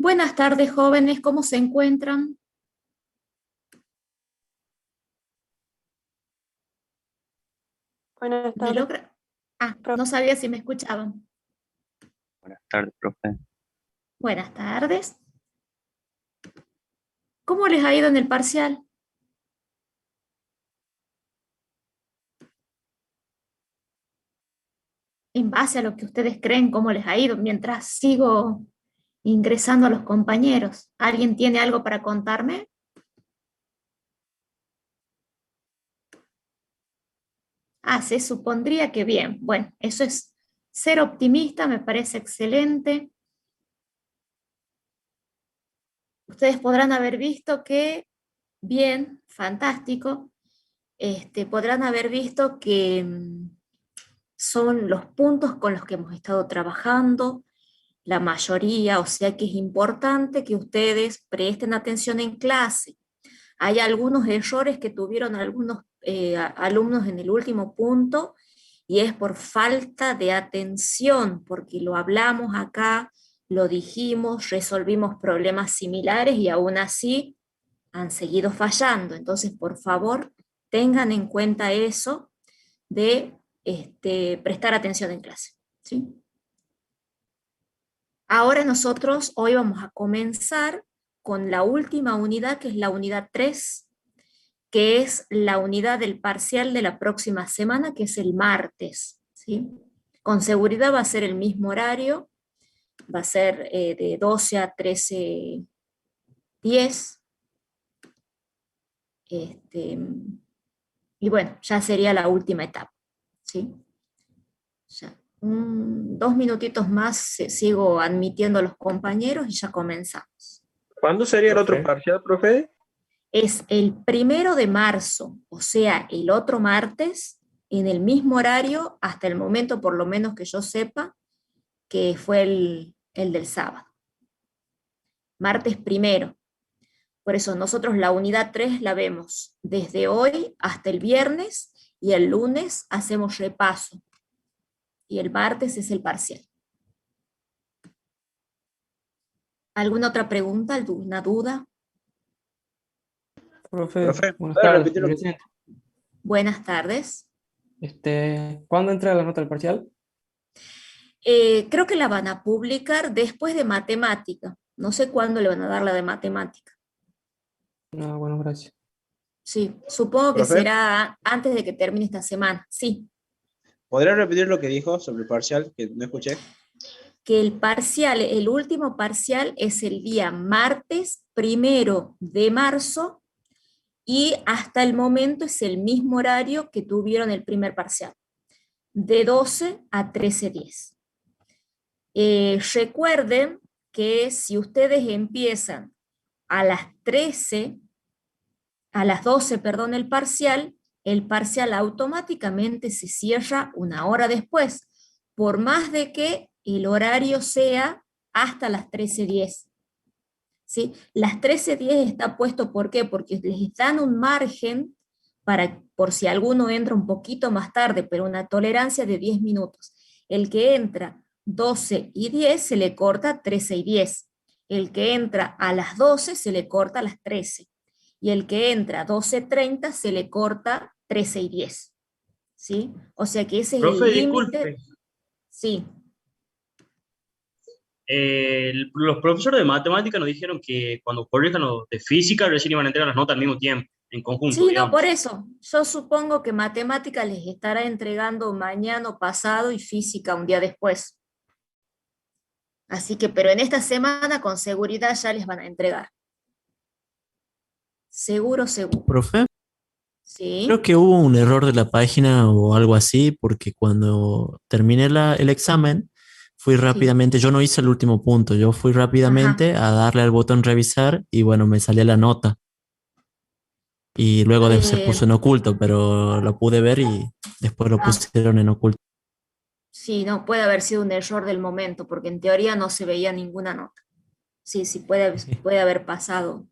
Buenas tardes, jóvenes, ¿cómo se encuentran? Buenas ¿Me tardes, logra? Ah, profe. no sabía si me escuchaban. Buenas tardes, profe. Buenas tardes. ¿Cómo les ha ido en el parcial? En base a lo que ustedes creen, ¿cómo les ha ido? Mientras sigo ingresando a los compañeros. ¿Alguien tiene algo para contarme? Ah, se supondría que bien. Bueno, eso es ser optimista, me parece excelente. Ustedes podrán haber visto que, bien, fantástico, podrán haber visto que son los puntos con los que hemos estado trabajando, la mayoría, o sea que es importante que ustedes presten atención en clase. Hay algunos errores que tuvieron algunos alumnos en el último punto y es por falta de atención, porque lo hablamos acá, lo dijimos, resolvimos problemas similares y aún así han seguido fallando. Entonces, por favor, tengan en cuenta eso de prestar atención en clase. ¿Sí? Ahora nosotros hoy vamos a comenzar con la última unidad, que es la unidad 3, que es la unidad del parcial de la próxima semana, que es el martes. ¿Sí? Con seguridad va a ser el mismo horario, va a ser de 12 a 13:10. Este, y bueno, ya sería la última etapa. ¿Sí? Ya, 2 minutitos más sigo admitiendo a los compañeros y ya comenzamos. ¿Cuándo sería el otro Profe, parcial, profe? Es el 1 de marzo, o sea, el otro martes, en el mismo horario, hasta el momento, por lo menos que yo sepa, que fue el del sábado. Martes 1. Por eso nosotros la unidad 3 la vemos desde hoy hasta el viernes y el lunes hacemos repaso. Y el martes es el parcial. ¿Alguna otra pregunta? ¿Alguna duda? Profe, Profe, buenas ¿puede tardes. repetir lo que... Buenas tardes. ¿Cuándo entrega la nota del parcial? Creo que la van a publicar después de matemática. No sé cuándo le van a dar la de matemática. Ah, bueno, gracias. Sí, supongo que Profe, será antes de que termine esta semana. Sí, ¿podría repetir lo que dijo sobre el parcial que no escuché? que el parcial, el último parcial es el día martes 1 de marzo y hasta el momento es el mismo horario que tuvieron el primer parcial, de 12 a 13:10. Recuerden que si ustedes empiezan a las 13, a las 12, perdón, el parcial automáticamente se cierra una hora después, por más de que el horario sea hasta las 13:10. ¿Sí? Las 13:10 está puesto, ¿por qué? Porque les dan un margen para, por si alguno entra un poquito más tarde, pero una tolerancia de 10 minutos. El que entra 12:10 se le corta 13:10. El que entra a las 12 se le corta a las 13. Y el que entra a 12:30 se le corta 13:10. ¿Sí? O sea que ese es Profe, el límite. disculpe, Sí. los profesores de matemática nos dijeron que cuando corrijan los de física recién iban a entregar las notas al mismo tiempo, en conjunto, Sí, no, por digamos. eso. Yo supongo que matemática les estará entregando mañana o pasado y física un día después. Así que, pero en esta semana con seguridad ya les van a entregar. Seguro, seguro. Profe, creo Sí, que hubo un error de la página o algo así, porque cuando terminé el examen, fui sí. rápidamente, yo no hice el último punto, yo fui Ajá. rápidamente a darle al botón revisar y bueno, me salía la nota y luego se Eh, puso en oculto, pero lo pude ver y después lo ah, pusieron en oculto. sí, no, puede haber sido un error del momento, porque en teoría no se veía ninguna nota. Sí, sí, puede haber pasado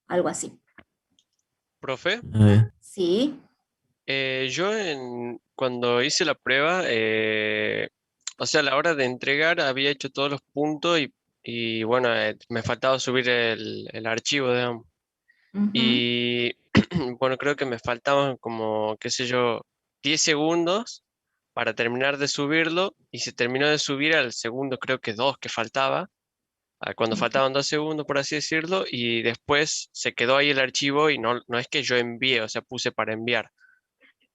algo así. Profe, A ver, Sí, cuando hice la prueba, o sea, a la hora de entregar había hecho todos los puntos y y bueno, me faltaba subir el archivo, digamos. Ujú. Y bueno, creo que me faltaban como, qué sé yo, 10 segundos para terminar de subirlo y se terminó de subir al segundo, creo que dos que faltaba, cuando faltaban 2 segundos, por así decirlo, y después se quedó ahí el archivo y no es que yo envíe, o sea, puse para enviar.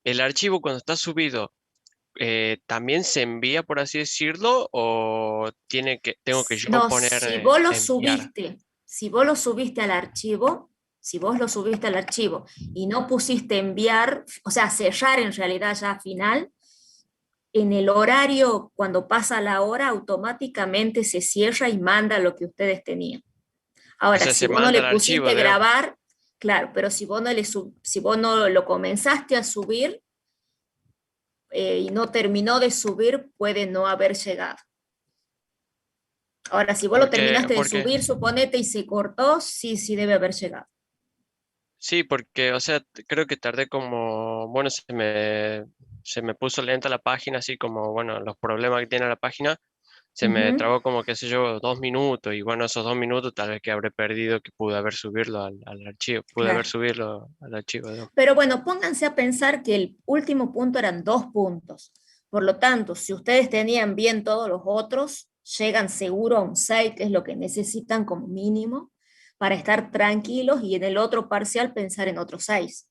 El archivo cuando está subido, ¿también se envía, por así decirlo, o tengo que yo No, poner enviar? si vos lo subiste al archivo, si vos lo subiste al archivo y no pusiste enviar, o sea, cerrar en realidad ya final, en el horario, cuando pasa la hora, automáticamente se cierra y manda lo que ustedes tenían. O Ahora, sea, si se vos no manda le el archivo, pusiste digamos. grabar, claro, pero si vos no lo comenzaste a subir y no terminó de subir, puede no haber llegado. Ahora, si vos lo terminaste de Porque subir, suponete, y se cortó, sí, sí debe haber llegado. sí, porque, o sea, creo que tardé como, bueno, se me puso lenta la página, así como, bueno, los problemas que tiene la página, se me Ujú. trabó como, qué sé yo, 2 minutos, y bueno, esos 2 minutos tal vez que habré perdido que pude haber subirlo al archivo, pude haber Claro. subirlo al archivo, digamos. Pero bueno, pónganse a pensar que el último punto eran 2 puntos. Por lo tanto, si ustedes tenían bien todos los otros, llegan seguro a un 6, que es lo que necesitan como mínimo para estar tranquilos y en el otro parcial pensar en otro 6.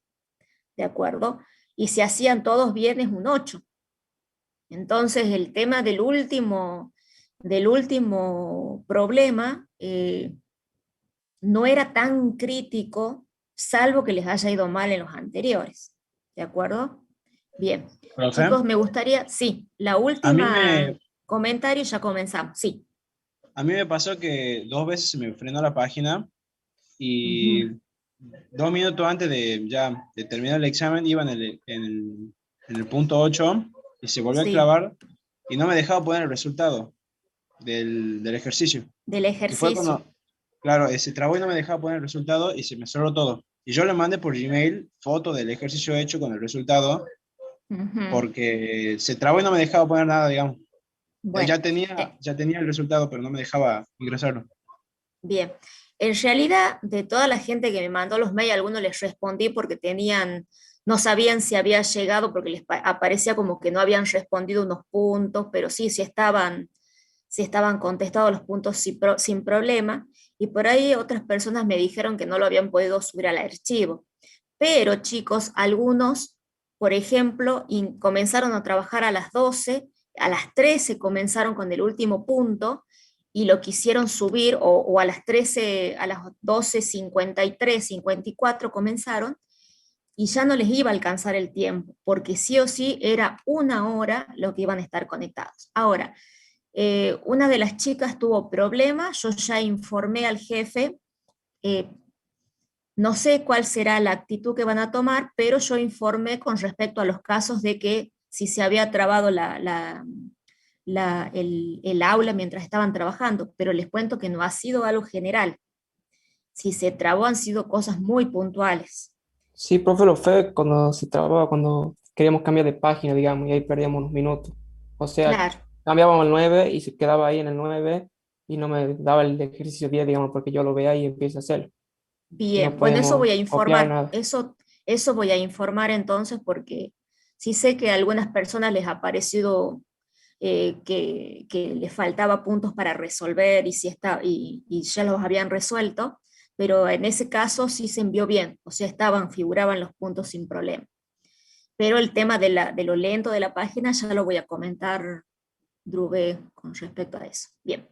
¿De acuerdo? Y si hacían todos bien es un 8. Entonces, el tema del último problema no era tan crítico, salvo que les haya ido mal en los anteriores. ¿De acuerdo? Bien. Profe, Chicos, me gustaría, sí, la a mí última me, comentario, ya comenzamos, sí. a mí me pasó que 2 veces se me frenó la página y Ujú. 2 minutos antes de ya de terminar el examen iba en el punto 8 y se volvió a Sí, clavar y no me dejaba poner el resultado del ejercicio. del Y fue ejercicio. cuando, claro, se trabó y no me dejaba poner el resultado y se me cerró todo. Y yo le mandé por Gmail foto del ejercicio hecho con el resultado Ujú. porque se trabó y no me dejaba poner nada, digamos. Bueno, Ya tenía el resultado, pero no me dejaba ingresarlo. bien. En realidad, de toda la gente que me mandó los mails, a algunos les respondí porque no sabían si había llegado, porque aparecía como que no habían respondido unos puntos, pero sí estaban contestados los puntos sin problema. Y por ahí otras personas me dijeron que no lo habían podido subir al archivo. Pero chicos, algunos, por ejemplo, comenzaron a trabajar a las 12, a las 13 comenzaron con el último punto y lo quisieron subir, o a las 13, a las 12:53, 54 comenzaron, y ya no les iba a alcanzar el tiempo, porque sí o sí era una hora lo que iban a estar conectados. Ahora, una de las chicas tuvo problemas, yo ya informé al jefe, eh, no sé cuál será la actitud que van a tomar, pero yo informé con respecto a los casos de que si se había trabado el aula mientras estaban trabajando, pero les cuento que no ha sido algo general. Si se trabó han sido cosas muy puntuales. Sí, profe, lo fue cuando se trababa, cuando queríamos cambiar de página, digamos, y ahí perdíamos unos minutos. O sea, Claro, cambiábamos el 9 y se quedaba ahí en el 9 y no me daba el ejercicio 10, digamos, porque yo lo veía y empiezo a hacerlo. Y no bien. Bueno, eso voy podemos a copiar informar. nada. Eso voy a informar entonces porque sí sé que a algunas personas les ha parecido que les faltaba puntos para resolver y ya los habían resuelto, pero en ese caso sí se envió bien, o sea, figuraban los puntos sin problema. Pero el tema de lo lento de la página ya lo voy a comentar, Druve, con respecto a eso. Bien,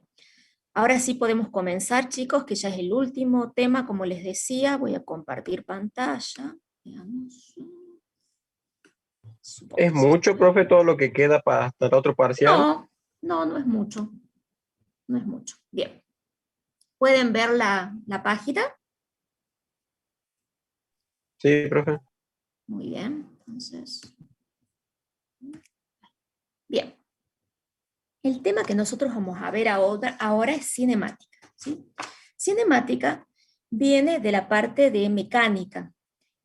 ahora sí podemos comenzar, chicos, que ya es el último tema, como les decía, voy a compartir pantalla. Veamos. ¿Es Supongo que sí. mucho, profe, todo lo que queda para hasta el otro parcial? No, no, no es mucho, no es mucho. Bien. ¿Pueden ver la página? Sí, profe. Muy bien, entonces. Bien. El tema que nosotros vamos a ver ahora es cinemática, ¿sí? Cinemática viene de la parte de mecánica,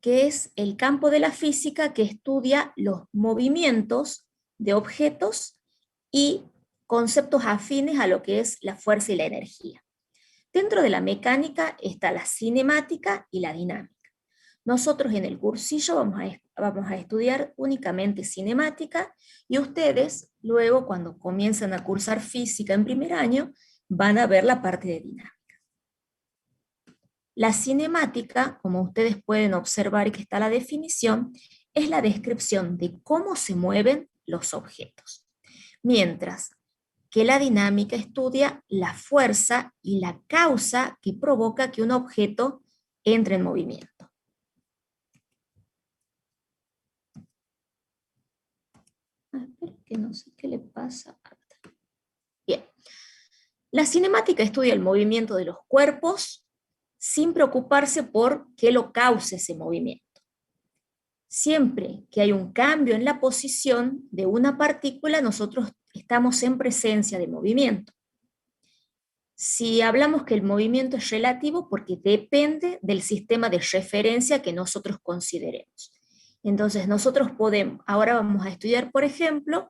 que es el campo de la física que estudia los movimientos de objetos y conceptos afines a lo que es la fuerza y la energía. Dentro de la mecánica está la cinemática y la dinámica. Nosotros en el cursillo vamos a estudiar únicamente cinemática y ustedes luego cuando comiencen a cursar física en primer año van a ver la parte de dinámica. La cinemática, como ustedes pueden observar que está la definición, es la descripción de cómo se mueven los objetos. Mientras que la dinámica estudia la fuerza y la causa que provoca que un objeto entre en movimiento. Que no sé qué le pasa. Bien. La cinemática estudia el movimiento de los cuerpos sin preocuparse por qué lo cause ese movimiento. Siempre que hay un cambio en la posición de una partícula, nosotros estamos en presencia de movimiento. Si hablamos que el movimiento es relativo porque depende del sistema de referencia que nosotros consideremos. Entonces nosotros podemos, ahora vamos a estudiar, por ejemplo,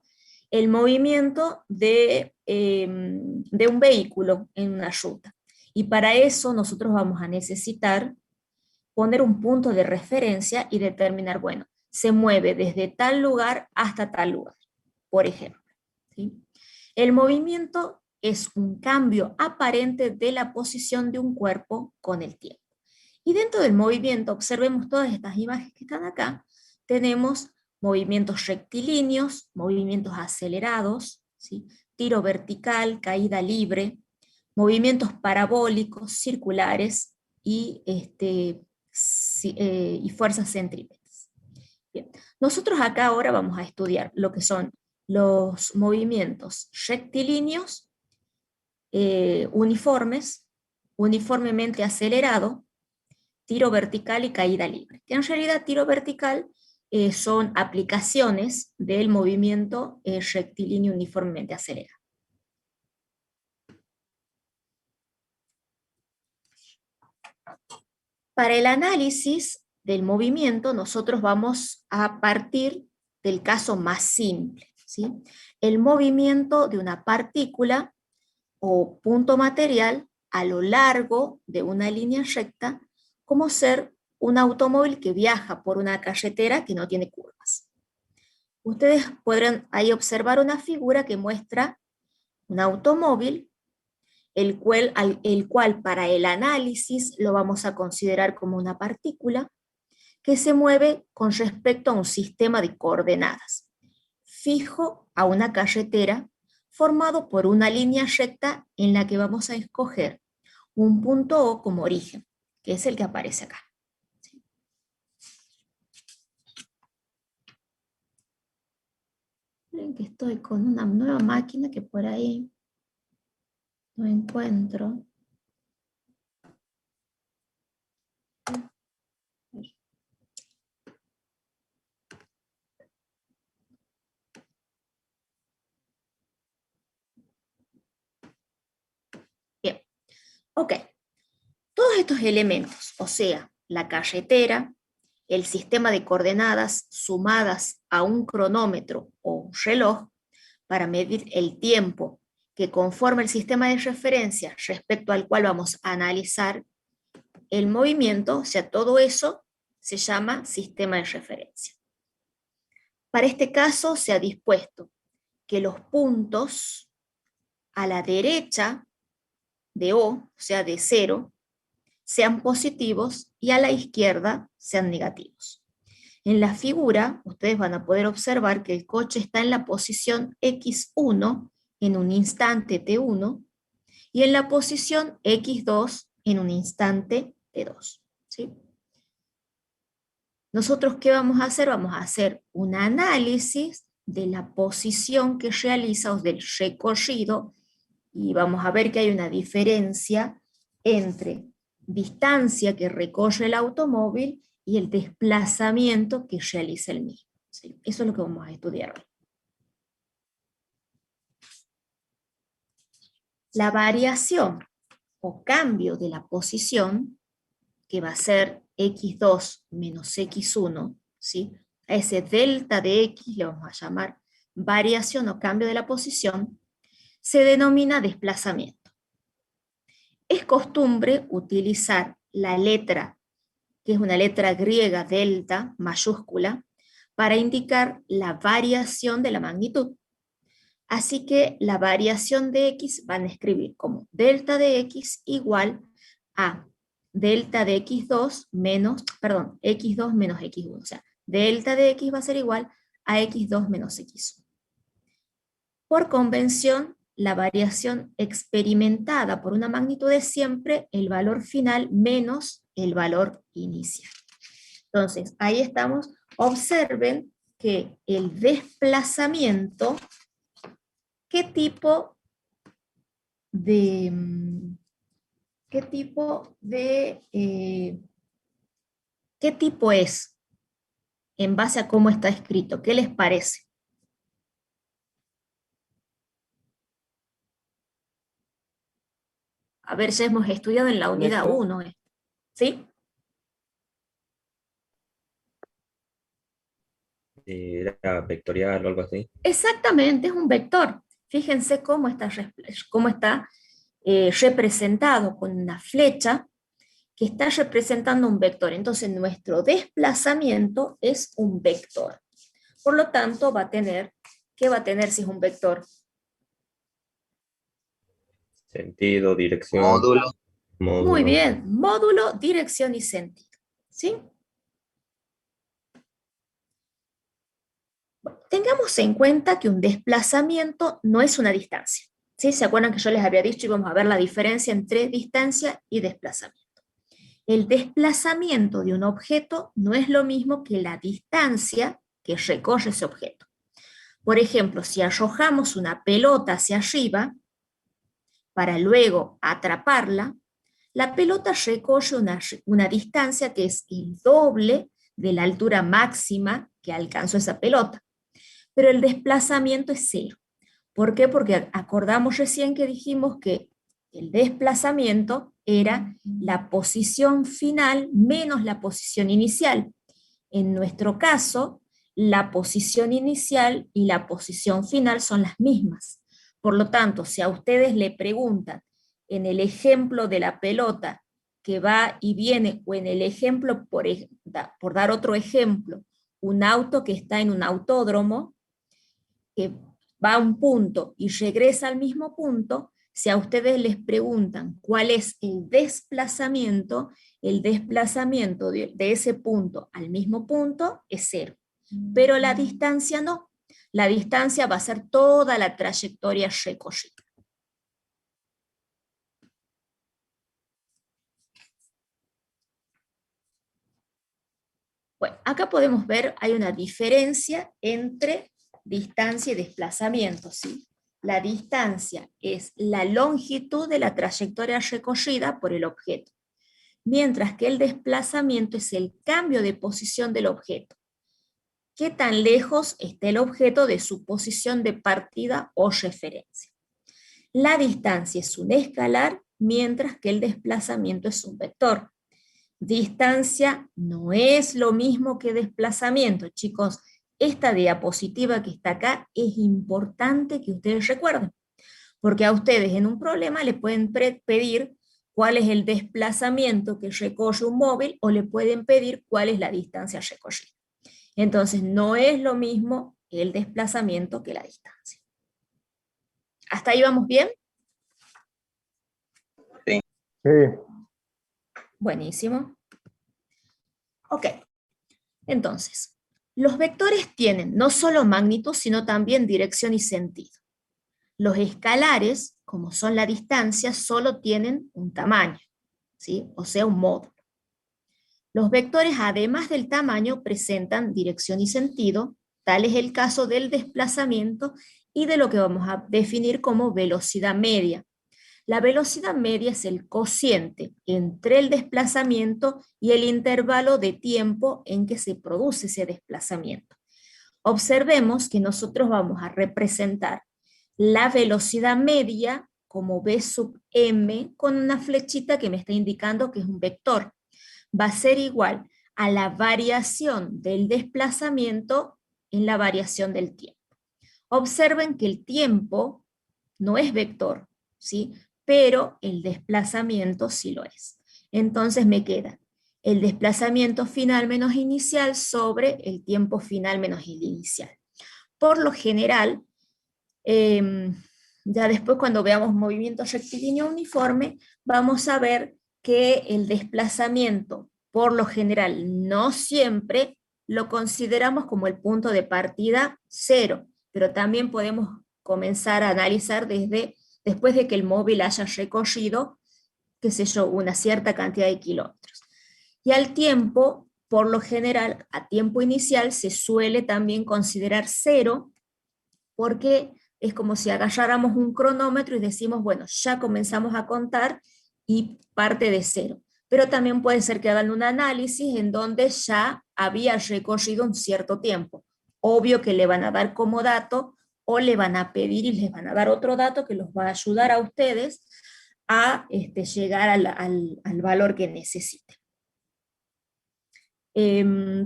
el movimiento de un vehículo en una ruta. Y para eso nosotros vamos a necesitar poner un punto de referencia y determinar, bueno, se mueve desde tal lugar hasta tal lugar, por ejemplo. ¿Sí? El movimiento es un cambio aparente de la posición de un cuerpo con el tiempo. Y dentro del movimiento, observemos todas estas imágenes que están acá, tenemos movimientos rectilíneos, movimientos acelerados, ¿sí? Tiro vertical, caída libre, movimientos parabólicos, circulares y fuerzas centrípetas. Bien. Nosotros acá ahora vamos a estudiar lo que son los movimientos rectilíneos, uniformemente acelerado, tiro vertical y caída libre. Que en realidad tiro vertical son aplicaciones del movimiento rectilíneo uniformemente acelerado. Para el análisis del movimiento, nosotros vamos a partir del caso más simple, ¿sí? El movimiento de una partícula o punto material a lo largo de una línea recta, como ser un automóvil que viaja por una carretera que no tiene curvas. Ustedes podrán ahí observar una figura que muestra un automóvil, el cual para el análisis lo vamos a considerar como una partícula que se mueve con respecto a un sistema de coordenadas, fijo a una carretera formado por una línea recta en la que vamos a escoger un punto O como origen, que es el que aparece acá. Miren que estoy con una nueva máquina que por ahí no encuentro. Bien, ok. Todos estos elementos, o sea, la carretera, el sistema de coordenadas sumadas a un cronómetro o un reloj para medir el tiempo que conforma el sistema de referencia respecto al cual vamos a analizar el movimiento, o sea, todo eso se llama sistema de referencia. Para este caso se ha dispuesto que los puntos a la derecha de O sea, de 0, sean positivos y a la izquierda sean negativos. En la figura, ustedes van a poder observar que el coche está en la posición X1 en un instante T1 y en la posición X2 en un instante T2. ¿Sí? Nosotros, ¿qué vamos a hacer? Vamos a hacer un análisis de la posición que realiza o del recorrido y vamos a ver que hay una diferencia entre distancia que recorre el automóvil y el desplazamiento que realiza el mismo. ¿Sí? Eso es lo que vamos a estudiar hoy. La variación o cambio de la posición, que va a ser x2 menos x1, ¿sí? A ese delta de x le vamos a llamar variación o cambio de la posición, se denomina desplazamiento. Es costumbre utilizar la letra, que es una letra griega delta mayúscula, para indicar la variación de la magnitud. Así que la variación de x van a escribir como delta de x igual a delta de x2 menos, perdón, x2 menos x1. O sea, delta de x va a ser igual a x2 menos x1. Por convención, la variación experimentada por una magnitud es siempre el valor final menos el valor inicial. Entonces, ahí estamos. Observen que el desplazamiento, ¿qué tipo es en base a cómo está escrito? ¿Qué les parece? A ver, ya hemos estudiado en la unidad 1, ¿sí? Era vectorial o algo así. Exactamente, es un vector. Fíjense cómo está representado con una flecha que está representando un vector. Entonces, nuestro desplazamiento es un vector. Por lo tanto, ¿qué va a tener si es un vector? Sentido, dirección. Módulo. Muy bien, módulo, dirección y sentido. ¿Sí? Tengamos en cuenta que un desplazamiento no es una distancia. ¿Sí? ¿Se acuerdan que yo les había dicho y vamos a ver la diferencia entre distancia y desplazamiento? El desplazamiento de un objeto no es lo mismo que la distancia que recorre ese objeto. Por ejemplo, si arrojamos una pelota hacia arriba para luego atraparla, la pelota recorre una distancia que es el doble de la altura máxima que alcanzó esa pelota. Pero el desplazamiento es cero. ¿Por qué? Porque acordamos recién que dijimos que el desplazamiento era la posición final menos la posición inicial. En nuestro caso, la posición inicial y la posición final son las mismas. Por lo tanto, si a ustedes le preguntan en el ejemplo de la pelota que va y viene, o en el ejemplo, por dar otro ejemplo, un auto que está en un autódromo, que va a un punto y regresa al mismo punto, si a ustedes les preguntan cuál es el desplazamiento de ese punto al mismo punto es cero. Pero la distancia no. La distancia va a ser toda la trayectoria recorrida. Bueno, acá podemos ver, hay una diferencia entre distancia y desplazamiento, ¿sí? La distancia es la longitud de la trayectoria recorrida por el objeto, mientras que el desplazamiento es el cambio de posición del objeto. ¿Qué tan lejos está el objeto de su posición de partida o referencia? La distancia es un escalar, mientras que el desplazamiento es un vector. Distancia no es lo mismo que desplazamiento, chicos. Esta diapositiva que está acá es importante que ustedes recuerden, porque a ustedes en un problema le pueden pedir cuál es el desplazamiento que recorre un móvil o le pueden pedir cuál es la distancia recorrida. Entonces no es lo mismo el desplazamiento que la distancia. ¿Hasta ahí vamos bien? Sí. Buenísimo. Ok, entonces, los vectores tienen no solo magnitud, sino también dirección y sentido. Los escalares, como son la distancia, solo tienen un tamaño, ¿sí? O sea, un módulo. Los vectores, además del tamaño, presentan dirección y sentido, tal es el caso del desplazamiento y de lo que vamos a definir como velocidad media. La velocidad media es el cociente entre el desplazamiento y el intervalo de tiempo en que se produce ese desplazamiento. Observemos que nosotros vamos a representar la velocidad media como v sub m con una flechita que me está indicando que es un vector. Va a ser igual a la variación del desplazamiento en la variación del tiempo. Observen que el tiempo no es vector, ¿sí? Pero el desplazamiento sí lo es. Entonces me queda el desplazamiento final menos inicial sobre el tiempo final menos el inicial. Por lo general, ya después cuando veamos movimiento rectilíneo uniforme, vamos a ver que el desplazamiento, por lo general, no siempre lo consideramos como el punto de partida cero, pero también podemos comenzar a analizar después de que el móvil haya recorrido, qué sé yo, una cierta cantidad de kilómetros. Y al tiempo, por lo general, a tiempo inicial se suele también considerar cero, porque es como si agarráramos un cronómetro y decimos, bueno, ya comenzamos a contar y parte de cero. Pero también puede ser que hagan un análisis en donde ya había recorrido un cierto tiempo. Obvio que le van a dar como dato o le van a pedir y les van a dar otro dato que los va a ayudar a ustedes a llegar al valor que necesiten.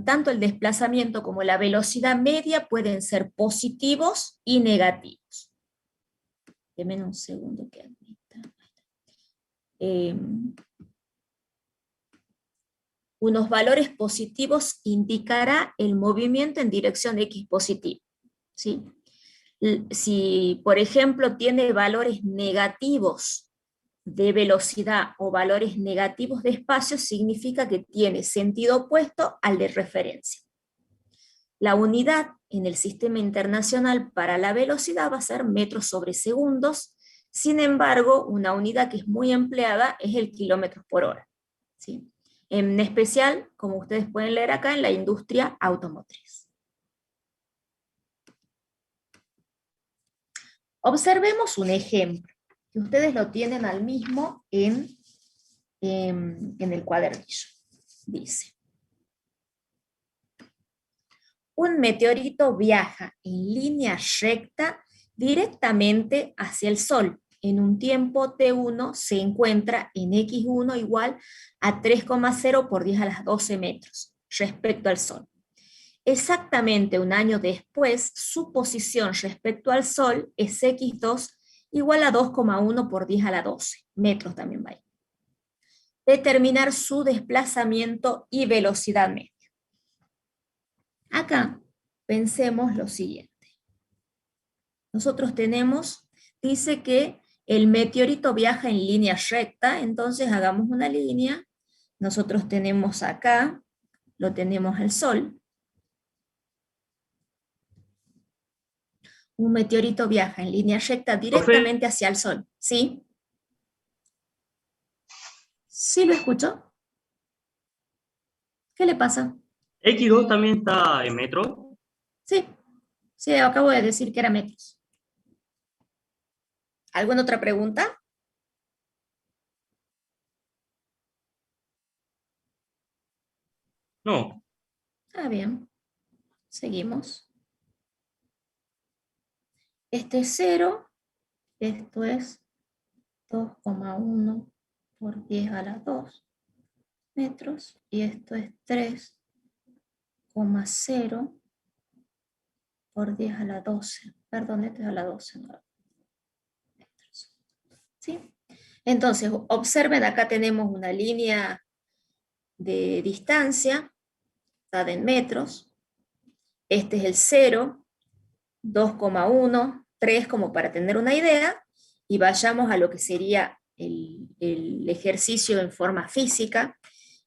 Tanto el desplazamiento como la velocidad media pueden ser positivos y negativos. Denme un segundo que admita. Unos valores positivos indicará el movimiento en dirección X positivo, ¿sí? Si, por ejemplo, tiene valores negativos de velocidad o valores negativos de espacio, significa que tiene sentido opuesto al de referencia. La unidad en el sistema internacional para la velocidad va a ser metros sobre segundos. Sin embargo, una unidad que es muy empleada es el kilómetros por hora, ¿sí? En especial, como ustedes pueden leer acá, en la industria automotriz. Observemos un ejemplo, que ustedes lo tienen al mismo en el cuadernillo. Dice: un meteorito viaja en línea recta directamente hacia el Sol. En un tiempo T1 se encuentra en X1 igual a 3,0 por 10 a la 12 metros respecto al Sol. Exactamente un año después, su posición respecto al Sol es X2 igual a 2,1 por 10 a la 12 metros también va ahí. Determinar su desplazamiento y velocidad media. Acá pensemos lo siguiente. Nosotros tenemos, dice que el meteorito viaja en línea recta, entonces hagamos una línea. Nosotros tenemos acá, lo tenemos al Sol. Un meteorito viaja en línea recta directamente hacia el Sol. ¿Sí? ¿Sí lo escucho? ¿Qué le pasa? X2 también está en metro. Sí, sí, acabo de decir que era metros. ¿Alguna otra pregunta? No. Ah, bien. Seguimos. Este es 0, esto es 2,1 por 10 a la 2 metros, y esto es 3,0 por 10 a la 12. Perdón, esto es a la 12, no, metros. ¿Sí? Entonces, observen, acá tenemos una línea de distancia, está en metros. Este es el 0, 2,1, 3, como para tener una idea, y vayamos a lo que sería el ejercicio en forma física.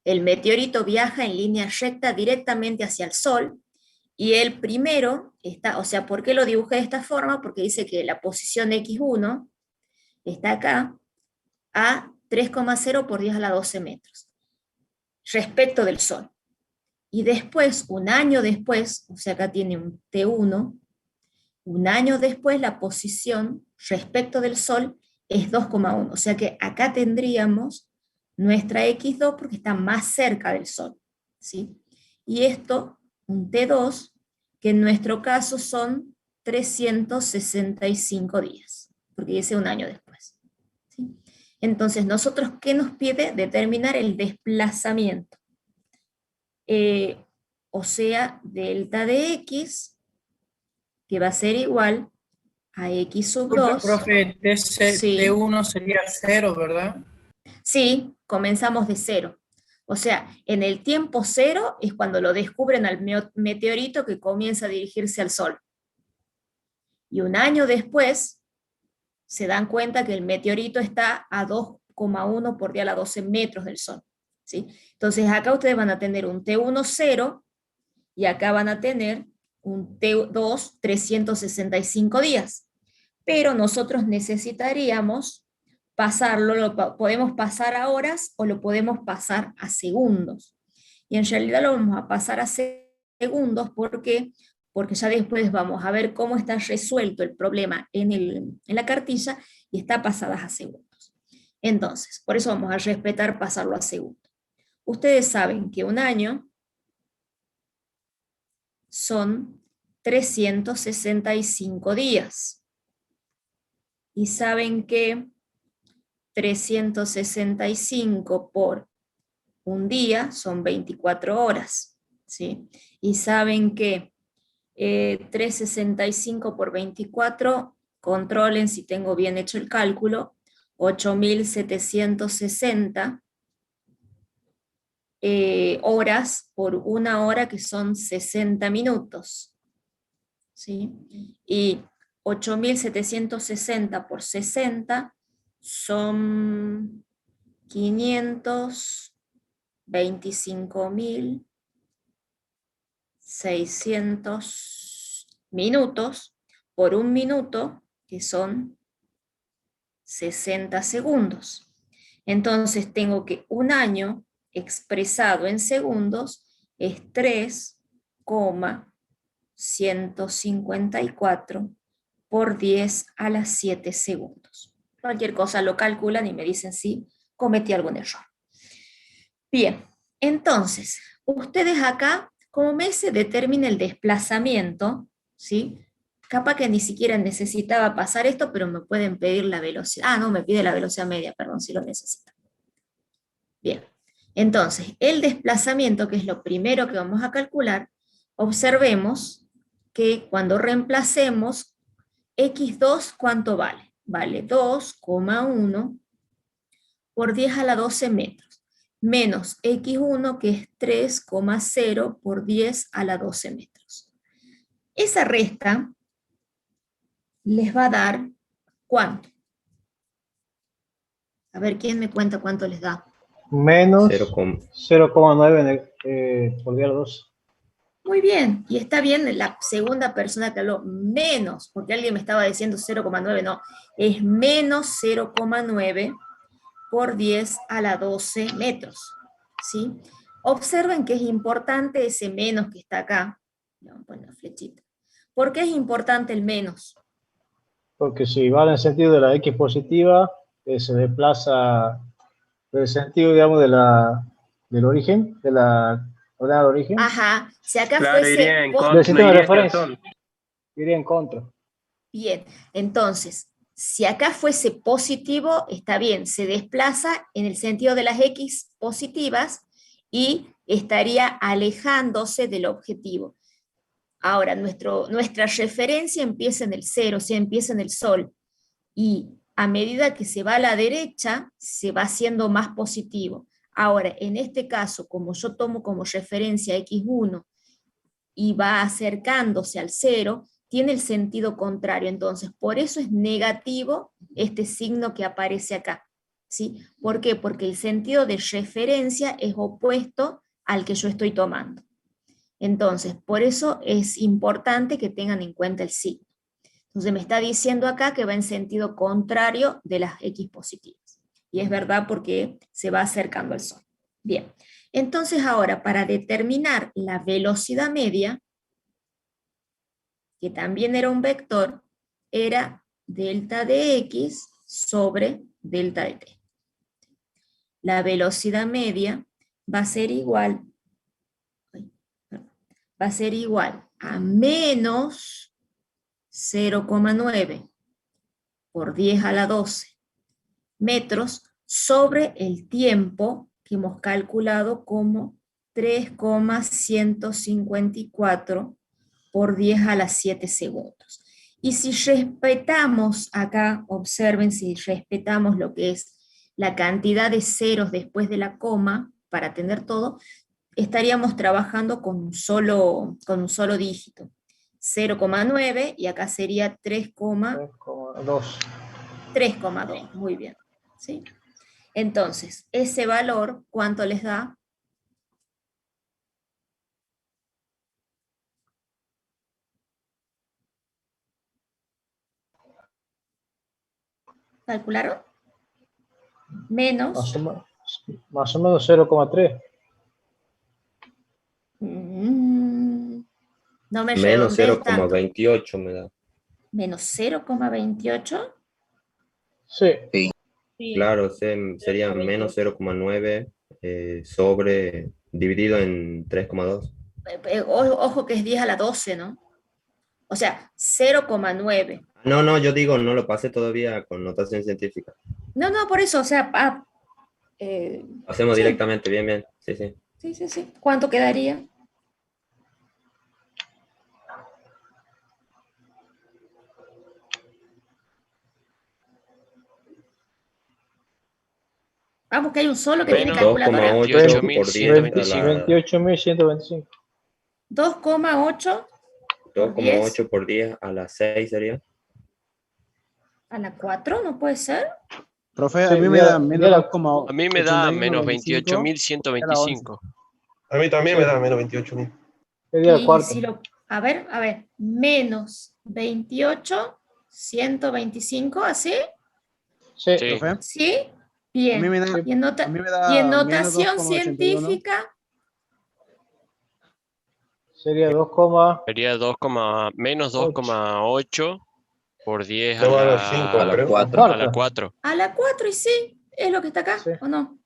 El meteorito viaja en línea recta directamente hacia el Sol, y el primero está, o sea, ¿por qué lo dibujé de esta forma? Porque dice que la posición X1 está acá a 3,0 por 10 a la 12 metros, respecto del Sol. Y después, un año después, o sea, acá tiene un T1, un año después la posición respecto del Sol es 2,1, o sea que acá tendríamos nuestra X2 porque está más cerca del Sol, ¿sí? Y esto, un T2, que en nuestro caso son 365 días, porque dice un año después, ¿sí? Entonces, nosotros, ¿qué nos pide? Determinar el desplazamiento. O sea, delta de X, que va a ser igual a x sub Disculpe, 2. profe, Sí. T1 sería 0, ¿verdad? Sí, comenzamos de 0. O sea, en el tiempo 0 es cuando lo descubren al meteorito que comienza a dirigirse al Sol. Y un año después se dan cuenta que el meteorito está a 2,1 por 10 a la 12 metros del Sol, ¿sí? Entonces acá ustedes van a tener un T1 0 y acá van a tener un T2 365 días. Pero nosotros necesitaríamos pasarlo, lo podemos pasar a horas o lo podemos pasar a segundos. Y en realidad lo vamos a pasar a segundos porque ya después vamos a ver cómo está resuelto el problema en la cartilla y está pasadas a segundos. Entonces, por eso vamos a respetar pasarlo a segundos. Ustedes saben que un año son 365 días. Y saben que 365 por un día son 24 horas, ¿sí? Y saben que 365 por 24, controlen si tengo bien hecho el cálculo, 8.760 horas por una hora, que son 60 minutos, ¿sí? Y 8.760 por 60 son 525.600 minutos por un minuto, que son 60 segundos. Entonces tengo que un año expresado en segundos es 3,154 por 10 a la 7 segundos. Cualquier cosa lo calculan y me dicen si cometí algún error. Bien, entonces, ustedes acá, como me se determina el desplazamiento, ¿sí? Capaz que ni siquiera necesitaba pasar esto, pero me pueden pedir la velocidad. Ah, no, me pide la velocidad media, perdón, si lo necesitan. Bien, entonces, el desplazamiento, que es lo primero que vamos a calcular, observemos que cuando reemplacemos x2, ¿cuánto vale? Vale 2,1 por 10 a la 12 metros, menos x1, que es 3,0 por 10 a la 12 metros. Esa resta les va a dar, ¿cuánto? A ver, ¿quién me cuenta cuánto les da? Menos 0,9 por día a la 12. Muy bien, y está bien la segunda persona que habló, menos, porque alguien me estaba diciendo 0,9, no, es menos 0,9 por 10 a la 12 metros, ¿sí? Observen que es importante ese menos que está acá, vamos a poner una flechita. ¿Por qué es importante el menos? Porque si va en el sentido de la X positiva, se desplaza del sentido, digamos, del origen, de la coordenada de origen. Ajá, si acá Claro, fuese... iría en Del contra, sistema de iría hacia el referencia. sol. Iría en contra. Bien, entonces, si acá fuese positivo, está bien, se desplaza en el sentido de las X positivas y estaría alejándose del objetivo. Ahora, nuestra referencia empieza en el 0, o sea, empieza en el Sol, y a medida que se va a la derecha, se va haciendo más positivo. Ahora, en este caso, como yo tomo como referencia x1 y va acercándose al 0, tiene el sentido contrario, entonces por eso es negativo este signo que aparece acá, ¿sí? ¿Por qué? Porque el sentido de referencia es opuesto al que yo estoy tomando. Entonces, por eso es importante que tengan en cuenta el signo. Entonces me está diciendo acá que va en sentido contrario de las X positivas. Y es verdad porque se va acercando al Sol. Bien, entonces ahora para determinar la velocidad media, que también era un vector, era delta de X sobre delta de T. La velocidad media va a ser igual a menos 0,9 por 10 a la 12 metros sobre el tiempo que hemos calculado como 3,154 por 10 a la 7 segundos. Y si respetamos acá, observen, si respetamos lo que es la cantidad de ceros después de la coma, para tener todo, estaríamos trabajando con un solo dígito. 0,9 y acá sería 3,2. 3,2, muy bien. ¿Sí? Entonces, ese valor, ¿cuánto les da? ¿Calcularon? Menos. Más o menos 0,3. No me Menos redondees tanto. 0,28 me da. ¿Menos 0,28? Sí. Claro, sería menos 0,9 sobre, dividido en 3,2. Ojo que es 10 a la 12, ¿no? O sea, 0,9. No, yo digo, no lo pasé todavía con notación científica. No, por eso, o sea, Hacemos sí. directamente, bien. Sí. Sí. ¿Cuánto quedaría? Vamos, que hay un solo que tiene Menos calculadora. 2,8 por 10 a la... 28.125. 2,8 por 10 2,8 por 10 a la 6 sería. a la 4, ¿no puede ser? Profe, Sí, a mí me da menos 2,81. A mí me da menos 28.125. A mí también me da menos 28.000. Y si a ver, menos 28, 125, ¿así? Sí. ¿Profe? ¿Sí? Bien. A mí me da, y en a mí me da y en menos notación 2,81. científica, Sería 2, Sería menos 2,8 por 10 No, a la 5, A la creo. 4. a la 4. a la 4, y sí, es lo que está acá, Sí. ¿o no?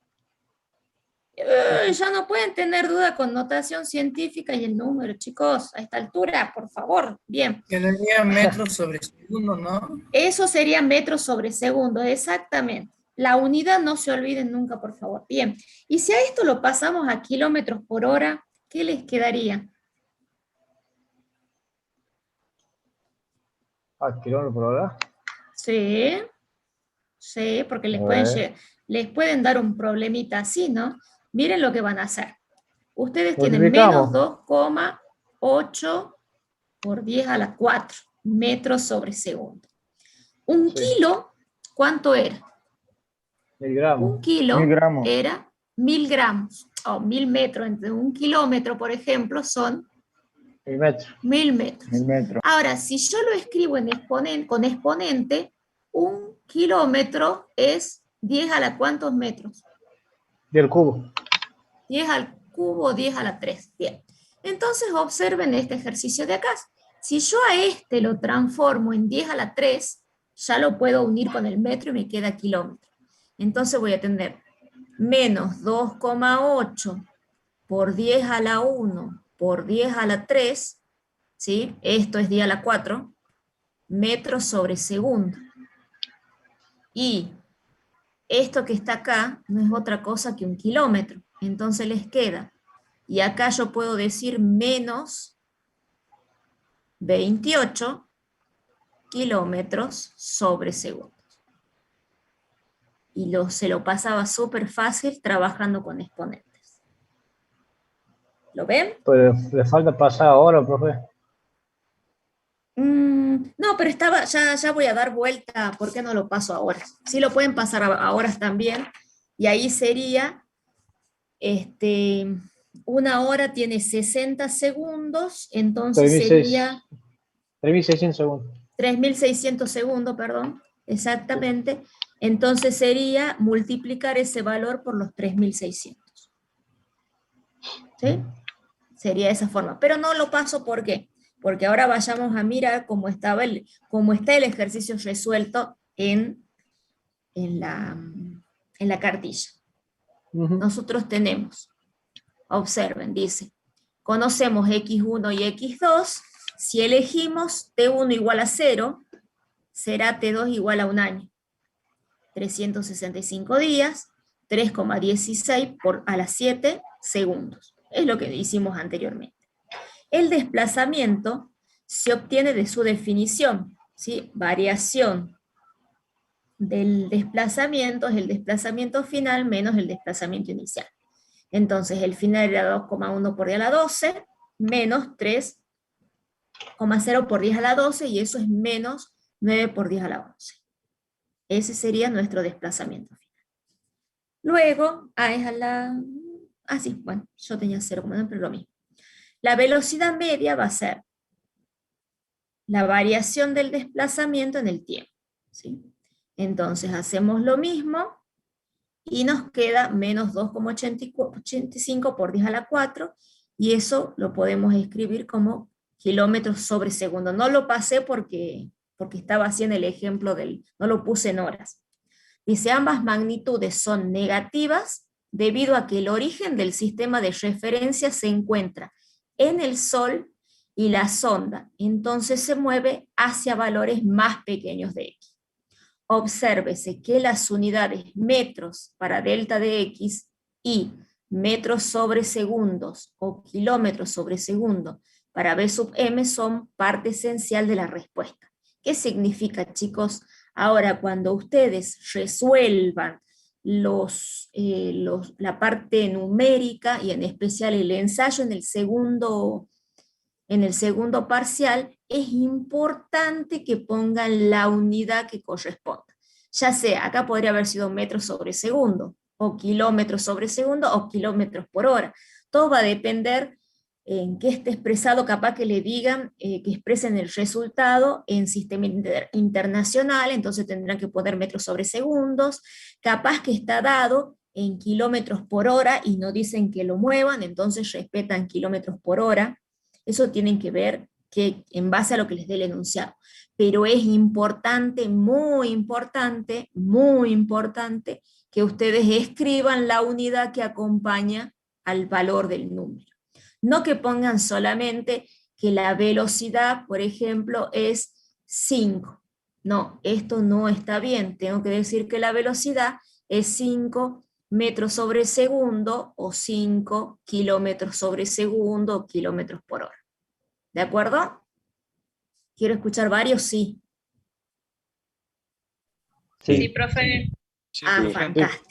Ya no pueden tener duda con notación científica y el número, chicos, a esta altura, por favor. Bien. Quedaría metros sobre segundo, ¿no? Eso sería metros sobre segundo, exactamente. La unidad no se olviden nunca, por favor. Bien. Y si a esto lo pasamos a kilómetros por hora, ¿qué les quedaría? ¿A kilómetros por hora? Sí, porque les pueden dar un problemita así, ¿no? Miren lo que van a hacer. Ustedes tienen menos Multiplicamos. 2,8 por 10 a la 4 metros sobre segundo. Un Sí. kilo, ¿cuánto era? 1000 gramos. Un kilo 1000 gramos. era 1000 gramos, o 1000 metros. Entre un kilómetro, por ejemplo, son 1000 metros. 1000 metros. 1000 metros. Ahora, si yo lo escribo con exponente, un kilómetro es 10 a la ¿cuántos metros? 10 al cubo. 10 al cubo, 10 a la 3. Bien. Entonces observen este ejercicio de acá. Si yo a este lo transformo en 10 a la 3, ya lo puedo unir con el metro y me queda kilómetro. Entonces voy a tener menos 2,8 por 10 a la 1 por 10 a la 3, ¿sí? Esto es 10 a la 4, metros sobre segundo. Y esto que está acá no es otra cosa que un kilómetro. Entonces les queda. Y acá yo puedo decir menos 28 kilómetros sobre segundo. Y se lo pasaba súper fácil trabajando con exponentes. ¿Lo ven? Pero le falta pasar ahora, profe. No, pero ya voy a dar vuelta. ¿Por qué no lo paso ahora? Sí lo pueden pasar ahora también. Y ahí sería, una hora tiene 60 segundos, entonces 3600 sería 3600 segundos. 3600 segundos, perdón, exactamente. Entonces sería multiplicar ese valor por los 3600. ¿Sí? Sería de esa forma. Pero no lo paso, ¿por qué? Porque ahora vayamos a mirar cómo está el ejercicio resuelto en la cartilla. Nosotros tenemos, observen, dice, conocemos x1 y x2, si elegimos t1 igual a 0, será t2 igual a un año. 365 días, 3,16 a las 7 segundos. Es lo que hicimos anteriormente. El desplazamiento se obtiene de su definición. ¿sí? Variación del desplazamiento es el desplazamiento final menos el desplazamiento inicial. Entonces el final era 2,1 por 10 a la 12 menos 3,0 por 10 a la 12 y eso es menos 9 por 10 a la 11. Ese sería nuestro desplazamiento final. Luego, sí, bueno, yo tenía 0,9, pero lo mismo. La velocidad media va a ser la variación del desplazamiento en el tiempo, ¿sí? Entonces hacemos lo mismo y nos queda menos 2,85 por 10 a la 4, y eso lo podemos escribir como kilómetros sobre segundo. No lo pasé porque estaba así en el ejemplo no lo puse en horas. Dice, ambas magnitudes son negativas debido a que el origen del sistema de referencia se encuentra en el Sol y la sonda entonces se mueve hacia valores más pequeños de X. Obsérvese que las unidades metros para delta de X y metros sobre segundos o kilómetros sobre segundo para B sub m son parte esencial de la respuesta. ¿Qué significa, chicos? Ahora, cuando ustedes resuelvan la parte numérica y en especial el ensayo en el segundo parcial, es importante que pongan la unidad que corresponda. Ya sea, acá podría haber sido metros sobre segundo, o kilómetros sobre segundo, o kilómetros por hora. Todo va a depender en qué esté expresado, capaz que le digan que expresen el resultado en sistema internacional, entonces tendrán que poner metros sobre segundos, capaz que está dado en kilómetros por hora y no dicen que lo muevan, entonces respetan kilómetros por hora. Eso tienen que ver en base a lo que les dé el enunciado. Pero es importante, muy importante, que ustedes escriban la unidad que acompaña al valor del número. No que pongan solamente que la velocidad, por ejemplo, es 5. No, esto no está bien. Tengo que decir que la velocidad es 5 metros sobre segundo o 5 kilómetros sobre segundo o kilómetros por hora. ¿De acuerdo? ¿Quiero escuchar varios? Sí. Sí, profe. Fantástico.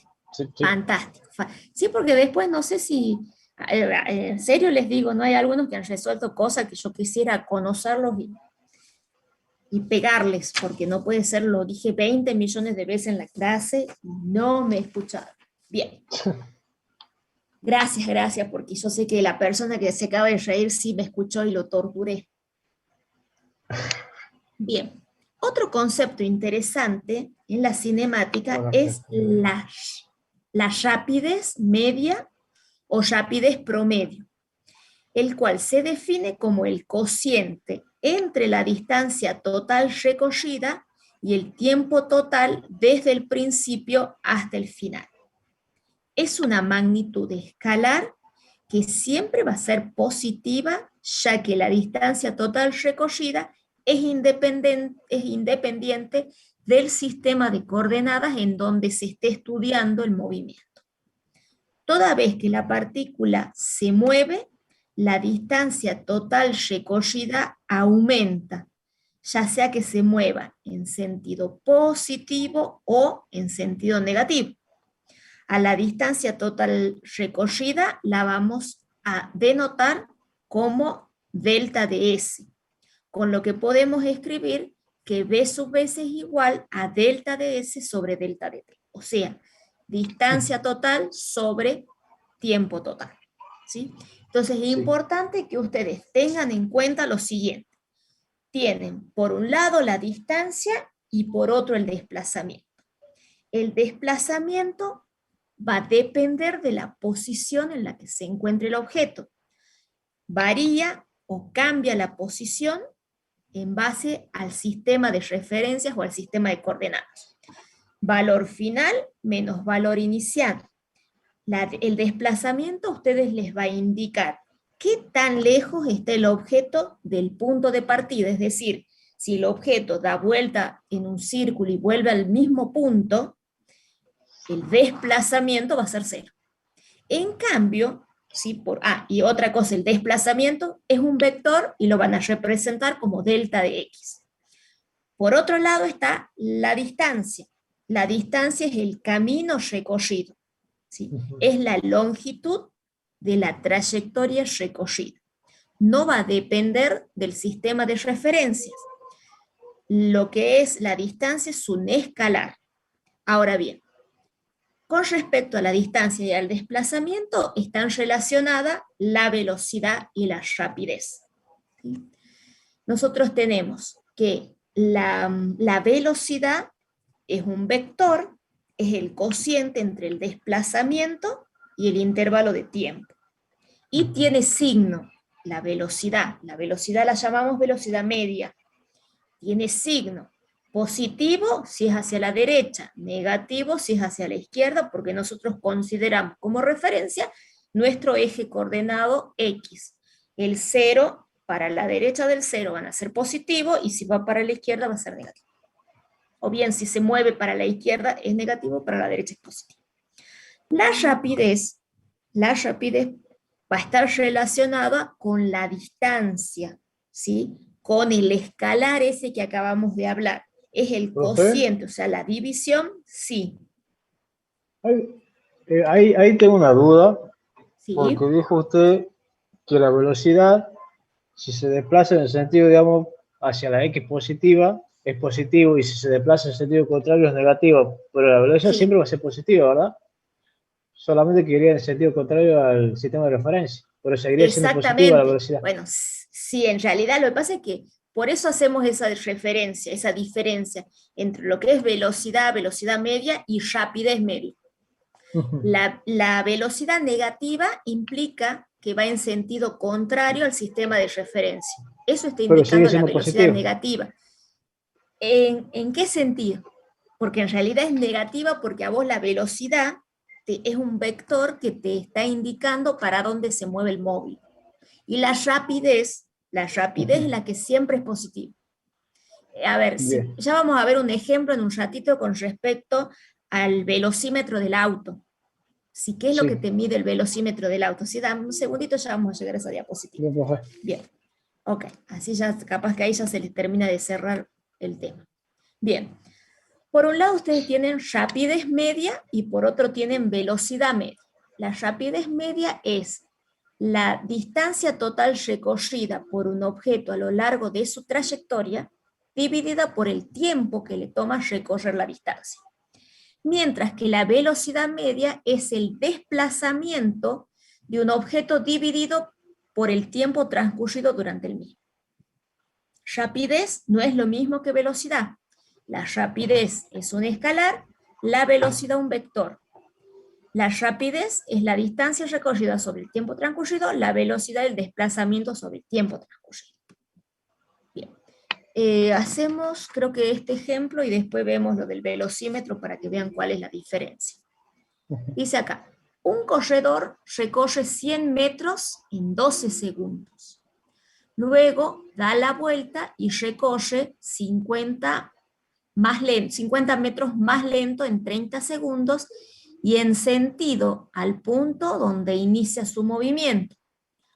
Fantástico. Sí, porque después no sé si, en serio les digo, no hay algunos que han resuelto cosas que yo quisiera conocerlos y pegarles, porque no puede ser, lo dije 20 millones de veces en la clase y no me escucharon. Bien. Gracias, porque yo sé que la persona que se acaba de reír sí me escuchó y lo torturé. Bien. Otro concepto interesante en la cinemática es la rapidez media o rapidez promedio, el cual se define como el cociente entre la distancia total recorrida y el tiempo total desde el principio hasta el final. Es una magnitud escalar que siempre va a ser positiva, ya que la distancia total recorrida es independiente del sistema de coordenadas en donde se esté estudiando el movimiento. Toda vez que la partícula se mueve, la distancia total recorrida aumenta, ya sea que se mueva en sentido positivo o en sentido negativo. A la distancia total recorrida la vamos a denotar como delta de S, con lo que podemos escribir que B sub S es igual a delta de S sobre delta de T. O sea, distancia total sobre tiempo total. ¿Sí? Entonces es importante que ustedes tengan en cuenta lo siguiente. Tienen por un lado la distancia y por otro el desplazamiento. El desplazamiento va a depender de la posición en la que se encuentre el objeto. Varía o cambia la posición en base al sistema de referencias o al sistema de coordenadas. Valor final menos valor inicial. El desplazamiento a ustedes les va a indicar qué tan lejos está el objeto del punto de partida, es decir, si el objeto da vuelta en un círculo y vuelve al mismo punto, el desplazamiento va a ser 0. En cambio, y otra cosa, el desplazamiento es un vector y lo van a representar como delta de X. Por otro lado está la distancia. La distancia es el camino recorrido, ¿sí? Es la longitud de la trayectoria recorrida. No va a depender del sistema de referencias. Lo que es la distancia es un escalar. Ahora bien, con respecto a la distancia y al desplazamiento, están relacionadas la velocidad y la rapidez, ¿sí? Nosotros tenemos que la velocidad es un vector, es el cociente entre el desplazamiento y el intervalo de tiempo. Y tiene signo, la velocidad la llamamos velocidad media, tiene signo positivo si es hacia la derecha, negativo si es hacia la izquierda, porque nosotros consideramos como referencia nuestro eje coordenado X. El 0 para la derecha del 0 van a ser positivo y si va para la izquierda va a ser negativo. O bien si se mueve para la izquierda es negativo, para la derecha es positivo. La rapidez va a estar relacionada con la distancia, ¿sí? Con el escalar ese que acabamos de hablar. Es el cociente, o sea, la división, sí. Ahí tengo una duda, ¿Sí? porque dijo usted que la velocidad, si se desplaza en el sentido, digamos, hacia la X positiva, es positivo, y si se desplaza en el sentido contrario es negativo, pero la velocidad siempre va a ser positiva, ¿verdad? Solamente que iría en el sentido contrario al sistema de referencia, pero seguiría siendo positiva la velocidad. Bueno, sí, en realidad lo que pasa es que por eso hacemos esa referencia, esa diferencia entre lo que es velocidad media y rapidez media. La velocidad negativa implica que va en sentido contrario al sistema de referencia. Eso está indicando la velocidad negativa. ¿En qué sentido? Porque en realidad es negativa porque a vos la velocidad es un vector que te está indicando para dónde se mueve el móvil. Y la rapidez es la que siempre es positiva. A ver, ya vamos a ver un ejemplo en un ratito con respecto al velocímetro del auto. ¿Sí? ¿Qué es lo que te mide el velocímetro del auto? Si dame un segundito ya vamos a llegar a esa diapositiva. Bien, ok, así ya capaz que ahí ya se les termina de cerrar el tema. Bien, por un lado ustedes tienen rapidez media y por otro tienen velocidad media. La rapidez media es la distancia total recorrida por un objeto a lo largo de su trayectoria dividida por el tiempo que le toma recorrer la distancia. Mientras que la velocidad media es el desplazamiento de un objeto dividido por el tiempo transcurrido durante el mismo. Rapidez no es lo mismo que velocidad. La rapidez es un escalar, la velocidad un vector. La rapidez es la distancia recorrida sobre el tiempo transcurrido, la velocidad el desplazamiento sobre el tiempo transcurrido. Bien. Hacemos, creo que este ejemplo y después vemos lo del velocímetro para que vean cuál es la diferencia. Dice acá, un corredor recorre 100 metros en 12 segundos. Luego da la vuelta y recorre 50 metros más lento en 30 segundos y en sentido al punto donde inicia su movimiento.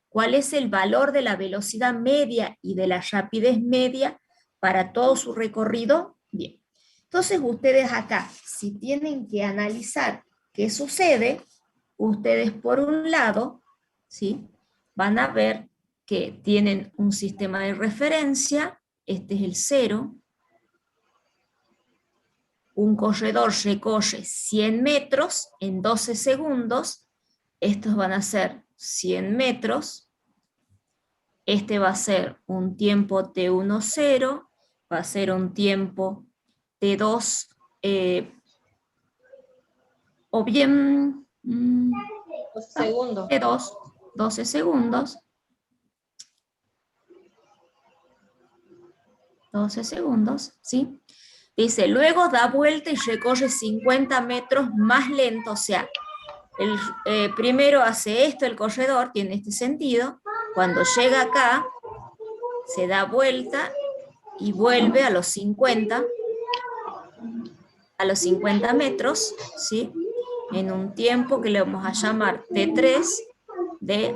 ¿Cuál es el valor de la velocidad media y de la rapidez media para todo su recorrido? Bien, entonces ustedes acá, si tienen que analizar qué sucede, ustedes por un lado, ¿sí?, van a ver que tienen un sistema de referencia, este es el 0, un corredor recorre 100 metros en 12 segundos, estos van a ser 100 metros, este va a ser un tiempo T1, 0, va a ser un tiempo T2, o bien T2, 12 segundos, 12 segundos, ¿sí? Dice, luego da vuelta y recorre 50 metros más lento, o sea, primero hace esto el corredor, tiene este sentido, cuando llega acá, se da vuelta y vuelve a los 50 metros, ¿sí?, en un tiempo que le vamos a llamar T3 de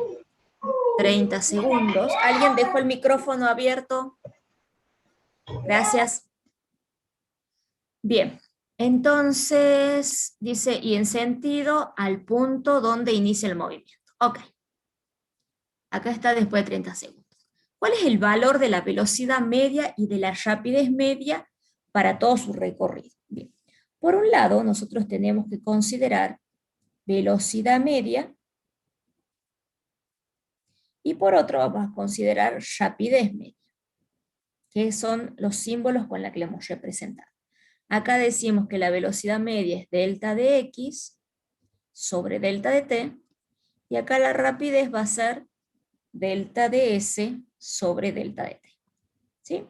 30 segundos. ¿Alguien dejó el micrófono abierto? Gracias. Bien, entonces dice, y en sentido al punto donde inicia el movimiento. Ok. Acá está después de 30 segundos. ¿Cuál es el valor de la velocidad media y de la rapidez media para todo su recorrido? Bien. Por un lado, nosotros tenemos que considerar velocidad media y por otro vamos a considerar rapidez media, que son los símbolos con los que le hemos representado. Acá decimos que la velocidad media es delta de x sobre delta de t, y acá la rapidez va a ser delta de s sobre delta de t. ¿Sí?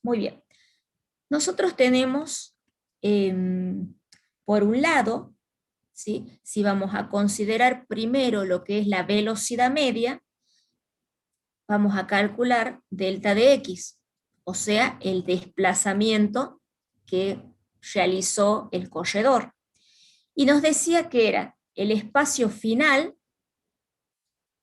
Muy bien. Nosotros tenemos, por un lado, ¿sí? Si vamos a considerar primero lo que es la velocidad media, vamos a calcular delta de x, o sea, el desplazamiento que realizó el corredor. Y nos decía que era el espacio final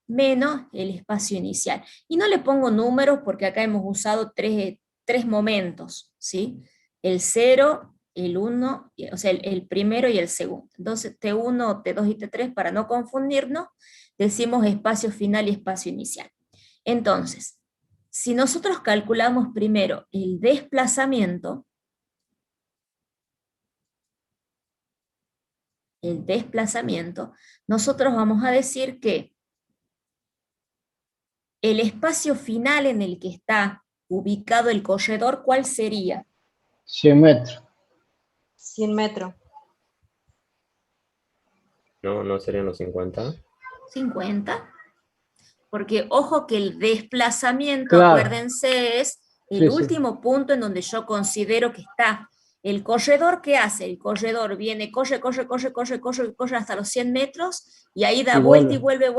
menos el espacio inicial. Y no le pongo números porque acá hemos usado tres momentos, ¿sí? El 0, el 1, o sea, el primero y el segundo. Entonces, T1, T2 y T3, para no confundirnos, decimos espacio final y espacio inicial. Entonces, si nosotros calculamos primero el desplazamiento, nosotros vamos a decir que el espacio final en el que está ubicado el corredor, ¿cuál sería? 100 metros. 100 metros. No, no serían los 50. 50. Porque ojo que el desplazamiento, Claro. acuérdense, es el Sí, último punto en donde yo considero que está. El corredor, ¿qué hace? El corredor viene, corre hasta los 100 metros y ahí da Y vuelta vuelve. y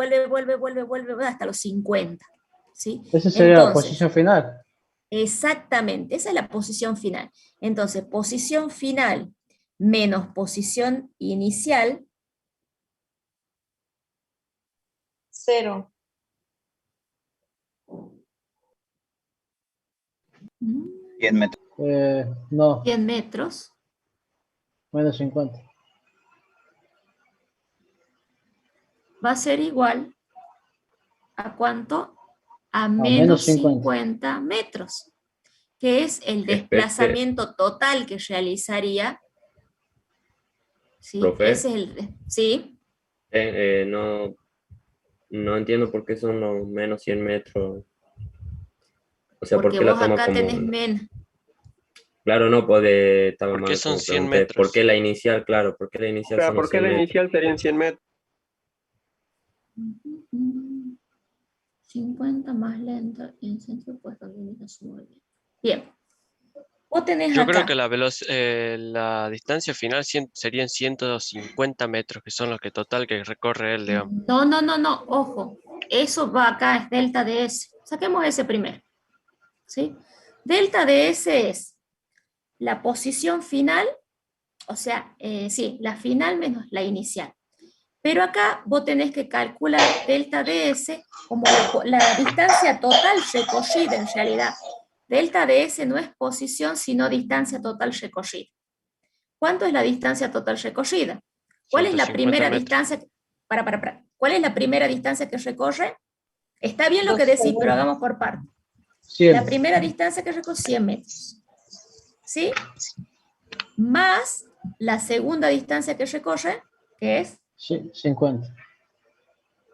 vuelve hasta los 50. ¿Sí? Esa sería la Entonces, posición final. exactamente, esa es la posición final. Entonces, posición final menos posición inicial. 0. ¿Mm? 100 metros. No, 100 metros. menos 50. Va a ser igual ¿a cuánto? A menos menos 50. 50 metros, que es el desplazamiento total que realizaría. ¿Sí? Profe. Ese es el, ¿sí? No, no entiendo por qué son los menos 100 metros. O sea, Porque ¿por qué la vos toma acá como...? tenés menos. Claro, no, puede, estaba ¿Por qué mal son como 100 pregunté. metros? ¿Por qué la inicial? Claro, ¿por qué la inicial O sea, son los ¿por qué 100 la metros? inicial serían 100 metros? 50 más lento y en centro opuesto limita su movimiento. Bien. Vos tenés Yo acá. creo que la distancia final serían 150 metros, que son los que total que recorre él, digamos. No, ojo. Eso va acá, es delta de S. Saquemos ese primero. ¿Sí? Delta de S es la posición final, o sea, sí, la final menos la inicial. Pero acá vos tenés que calcular delta de S como la distancia total recorrida en realidad. Delta de S no es posición, sino distancia total recorrida. ¿Cuánto es la distancia total recorrida? ¿Cuál es la 150 primera metros. distancia? Para. ¿Cuál es la primera distancia que recorre? Está bien lo 2 que decís, pero segundos. hagamos por parte. 100. La primera distancia que recorre 100 metros. ¿Sí? Más la segunda distancia que recorre, que es Sí, 50.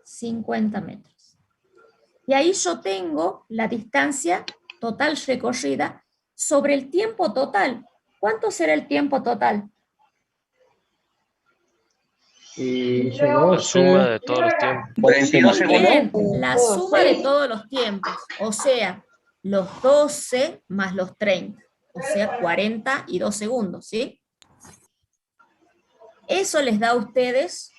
50 metros. Y ahí yo tengo la distancia total recorrida sobre el tiempo total. ¿Cuánto será el tiempo total? Y La suma de todos los tiempos. 42 Muy bien, segundos. la suma de todos los tiempos, o sea, los 12 más los 30, o sea, 42 segundos, ¿sí? Eso les da a ustedes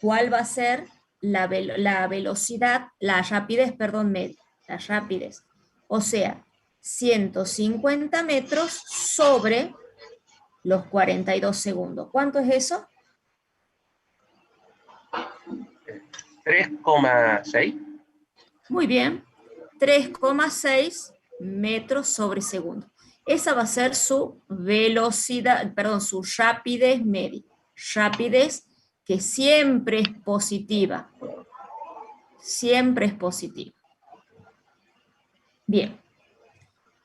cuál va a ser la velocidad, la rapidez, perdón, media, la rapidez. O sea, 150 metros sobre los 42 segundos. ¿Cuánto es eso? 3,6. Muy bien, 3,6 metros sobre segundo. esa va a ser su velocidad, perdón, su rapidez media. Rapidez que siempre es positiva. Siempre es positiva. Bien.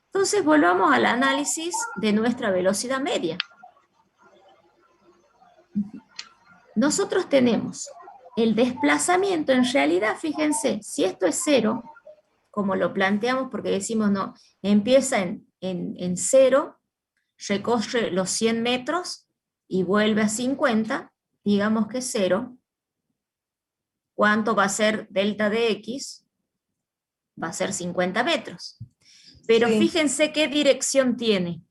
Entonces volvamos al análisis de nuestra velocidad media. Nosotros tenemos el desplazamiento, en realidad, fíjense, si esto es 0, como lo planteamos, porque decimos no, empieza en 0, recorre los 100 metros y vuelve a 50, digamos que 0, ¿cuánto va a ser delta de x? Va a ser 50 metros. Pero Sí. fíjense qué dirección tiene.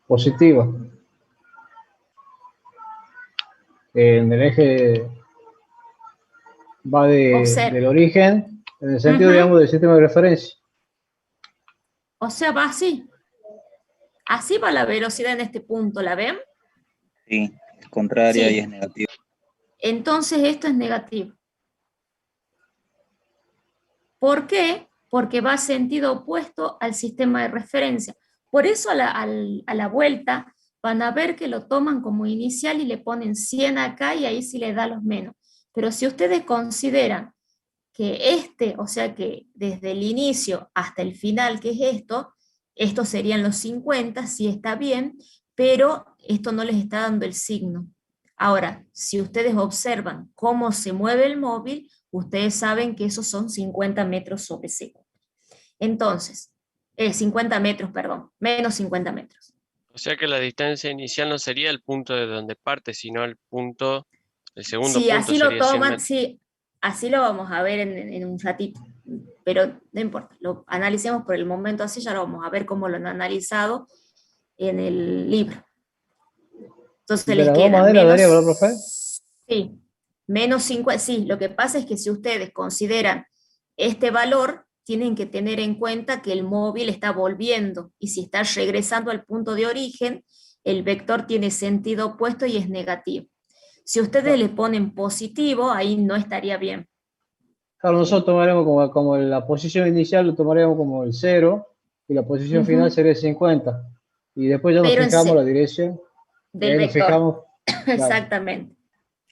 Positiva. En el eje va del origen, en el sentido, digamos, del sistema de referencia. O sea, va así. Así va la velocidad en este punto, ¿la ven? Sí, es contraria Sí. y es negativa. Entonces esto es negativo. ¿Por qué? Porque va sentido opuesto al sistema de referencia. Por eso a la vuelta van a ver que lo toman como inicial y le ponen 100 acá y ahí sí le da los menos. Pero si ustedes consideran que o sea que desde el inicio hasta el final, que es estos serían los 50, sí está bien, pero esto no les está dando el signo. Ahora, si ustedes observan cómo se mueve el móvil, ustedes saben que esos son 50 metros sobre segundo. Entonces, 50 metros, perdón, menos 50 metros. O sea que la distancia inicial no sería el punto de donde parte, sino el segundo Sí, punto así lo sería 100 toman, metros. sí, así lo vamos a ver en un ratito, pero no importa, lo analicemos por el momento así, ya lo vamos a ver cómo lo han analizado en el libro. Entonces ¿De les las dos queda maneras daría, verdad, menos, profe? sí, menos 50, sí, lo que pasa es que si ustedes consideran este valor, tienen que tener en cuenta que el móvil está volviendo, y si está regresando al punto de origen, el vector tiene sentido opuesto y es negativo. Si ustedes le ponen positivo, ahí no estaría bien. Claro, nosotros tomaremos como la posición inicial, lo tomaremos como el 0, y la posición final sería 50. Y después ya nos Pero fijamos la dirección. del Nos vector. fijamos. Exactamente.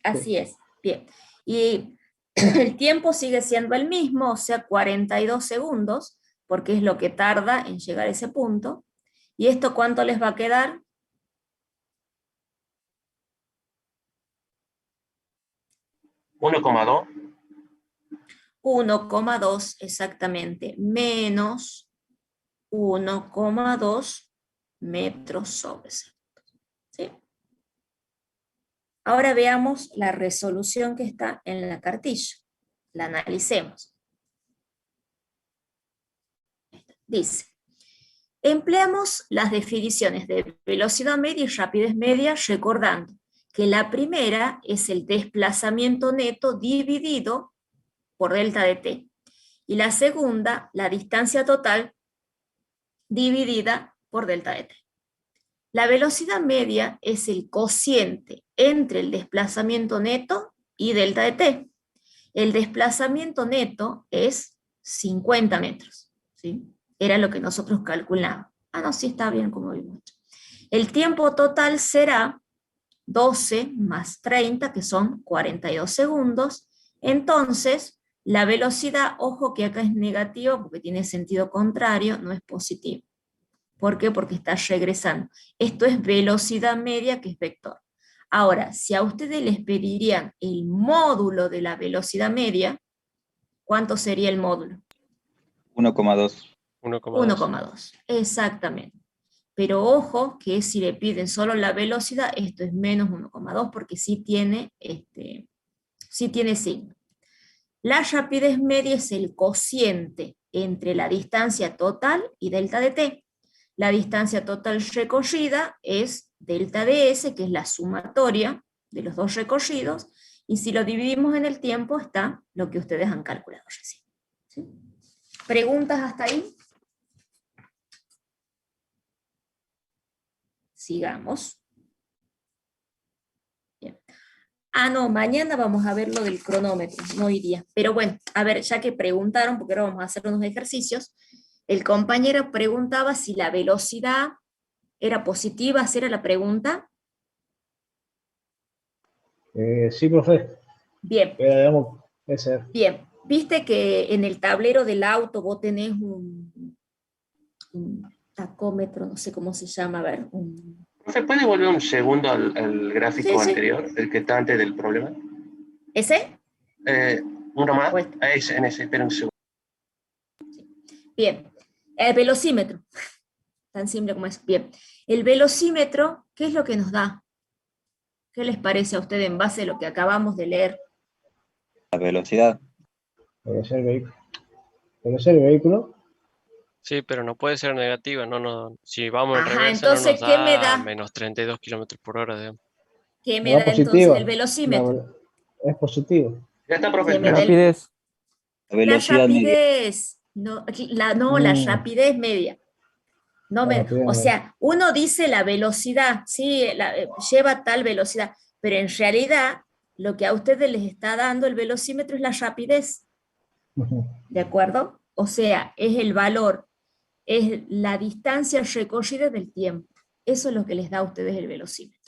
Así es. Bien. Y el tiempo sigue siendo el mismo, o sea, 42 segundos, porque es lo que tarda en llegar a ese punto. ¿Y esto cuánto les va a quedar? 1,2. 1,2 exactamente, menos 1,2 metros sobre segundo. ¿Sí? Ahora veamos la resolución que está en la cartilla. La analicemos. Dice, empleamos las definiciones de velocidad media y rapidez media recordando que la primera es el desplazamiento neto dividido por delta de t, y la segunda, la distancia total dividida por delta de t. La velocidad media es el cociente entre el desplazamiento neto y delta de t. El desplazamiento neto es 50 metros, ¿sí? Era lo que nosotros calculamos. Ah, no, sí está bien como vimos. El tiempo total será 12 más 30, que son 42 segundos. Entonces, la velocidad, ojo que acá es negativa porque tiene sentido contrario, no es positivo. ¿Por qué? Porque está regresando. Esto es velocidad media, que es vector. Ahora, si a ustedes les pedirían el módulo de la velocidad media, ¿cuánto sería el módulo? 1,2. 1,2, exactamente. Pero ojo que si le piden solo la velocidad, esto es menos 1,2 porque sí tiene signo. La rapidez media es el cociente entre la distancia total y delta de t. La distancia total recorrida es delta de s, que es la sumatoria de los dos recorridos, y si lo dividimos en el tiempo está lo que ustedes han calculado recién. ¿Sí? ¿Preguntas hasta ahí? Sigamos. Bien. Ah, no, mañana vamos a ver lo del cronómetro, no hoy día. Pero bueno, a ver, ya que preguntaron, porque ahora vamos a hacer unos ejercicios, El compañero preguntaba si la velocidad era positiva, ¿esa era la pregunta? Sí, profe. Bien. Digamos, ese. Bien. Viste que en el tablero del auto vos tenés un tacómetro, no sé cómo se llama, a ver. ¿Se puede volver un segundo al gráfico Sí. anterior, el que está antes del problema? ¿Ese? Uno más. En ese, espera un segundo. Bien. El velocímetro. Tan simple como es. Bien. El velocímetro, ¿qué es lo que nos da? ¿Qué les parece a ustedes en base a lo que acabamos de leer? La velocidad. Velocidad del vehículo. Velocidad del vehículo. Sí, pero no puede ser negativa, no, si vamos en Ajá, reversa no entonces, nos ¿qué me da da? menos 32 kilómetros por hora, digamos. ¿Qué me No da da entonces positiva. el velocímetro? Es positivo. Ya está, profe. ¿Qué me La da el- rapidez. La La velocidad media. rapidez? No, la rapidez media. No La me, rapidez o media. sea, uno dice la velocidad, sí, lleva tal velocidad, pero en realidad lo que a ustedes les está dando el velocímetro es la rapidez, ¿de acuerdo? O sea, es el valor, es la distancia recorrida del tiempo. Eso es lo que les da a ustedes el velocímetro.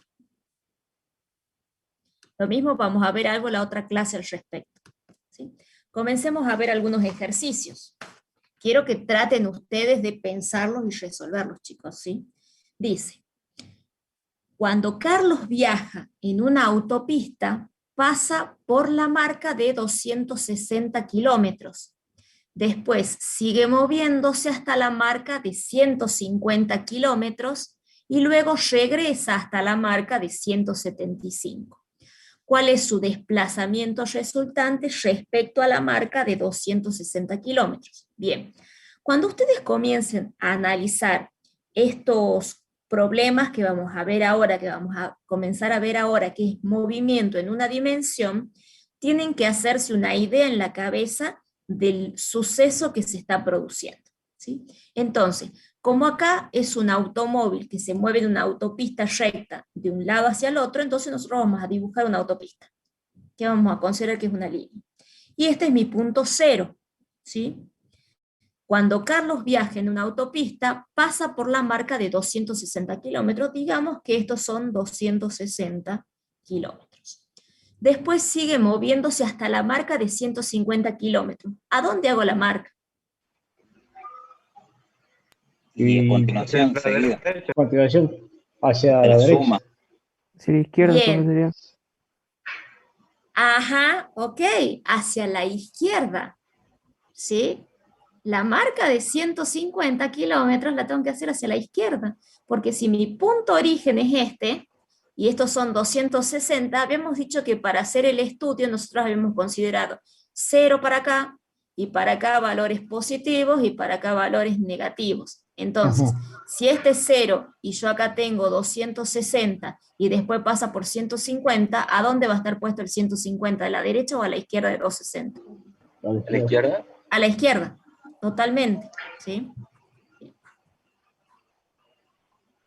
Lo mismo vamos a ver algo en la otra clase al respecto. ¿Sí? Comencemos a ver algunos ejercicios. Quiero que traten ustedes de pensarlos y resolverlos, chicos, ¿sí? Dice, cuando Carlos viaja en una autopista, pasa por la marca de 260 kilómetros. Después sigue moviéndose hasta la marca de 150 kilómetros y luego regresa hasta la marca de 175. ¿Cuál es su desplazamiento resultante respecto a la marca de 260 kilómetros? Bien, cuando ustedes comiencen a analizar estos problemas que vamos a ver ahora, que vamos a comenzar a ver ahora, que es movimiento en una dimensión, tienen que hacerse una idea en la cabeza del suceso que se está produciendo, ¿sí? Entonces, como acá es un automóvil que se mueve en una autopista recta de un lado hacia el otro, entonces nosotros vamos a dibujar una autopista, que vamos a considerar que es una línea. Y este es mi punto cero, ¿sí? Cuando Carlos viaja en una autopista, pasa por la marca de 260 kilómetros, digamos que estos son 260 kilómetros. Después sigue moviéndose hasta la marca de 150 kilómetros. ¿A dónde hago la marca? Y a continuación, seguida. A continuación, hacia De la la derecha. suma. Sí, de izquierda, Bien. profe, sería. Ajá, ok, hacia la izquierda, ¿sí? La marca de 150 kilómetros la tengo que hacer hacia la izquierda, porque si mi punto origen es este, y estos son 260, habíamos dicho que para hacer el estudio nosotros habíamos considerado 0 para acá, y para acá valores positivos, y para acá valores negativos. Entonces, si este es 0, y yo acá tengo 260, y después pasa por 150, ¿a dónde va a estar puesto el 150? ¿A la derecha o a la izquierda de 260? ¿A la izquierda? A la izquierda, totalmente, ¿sí?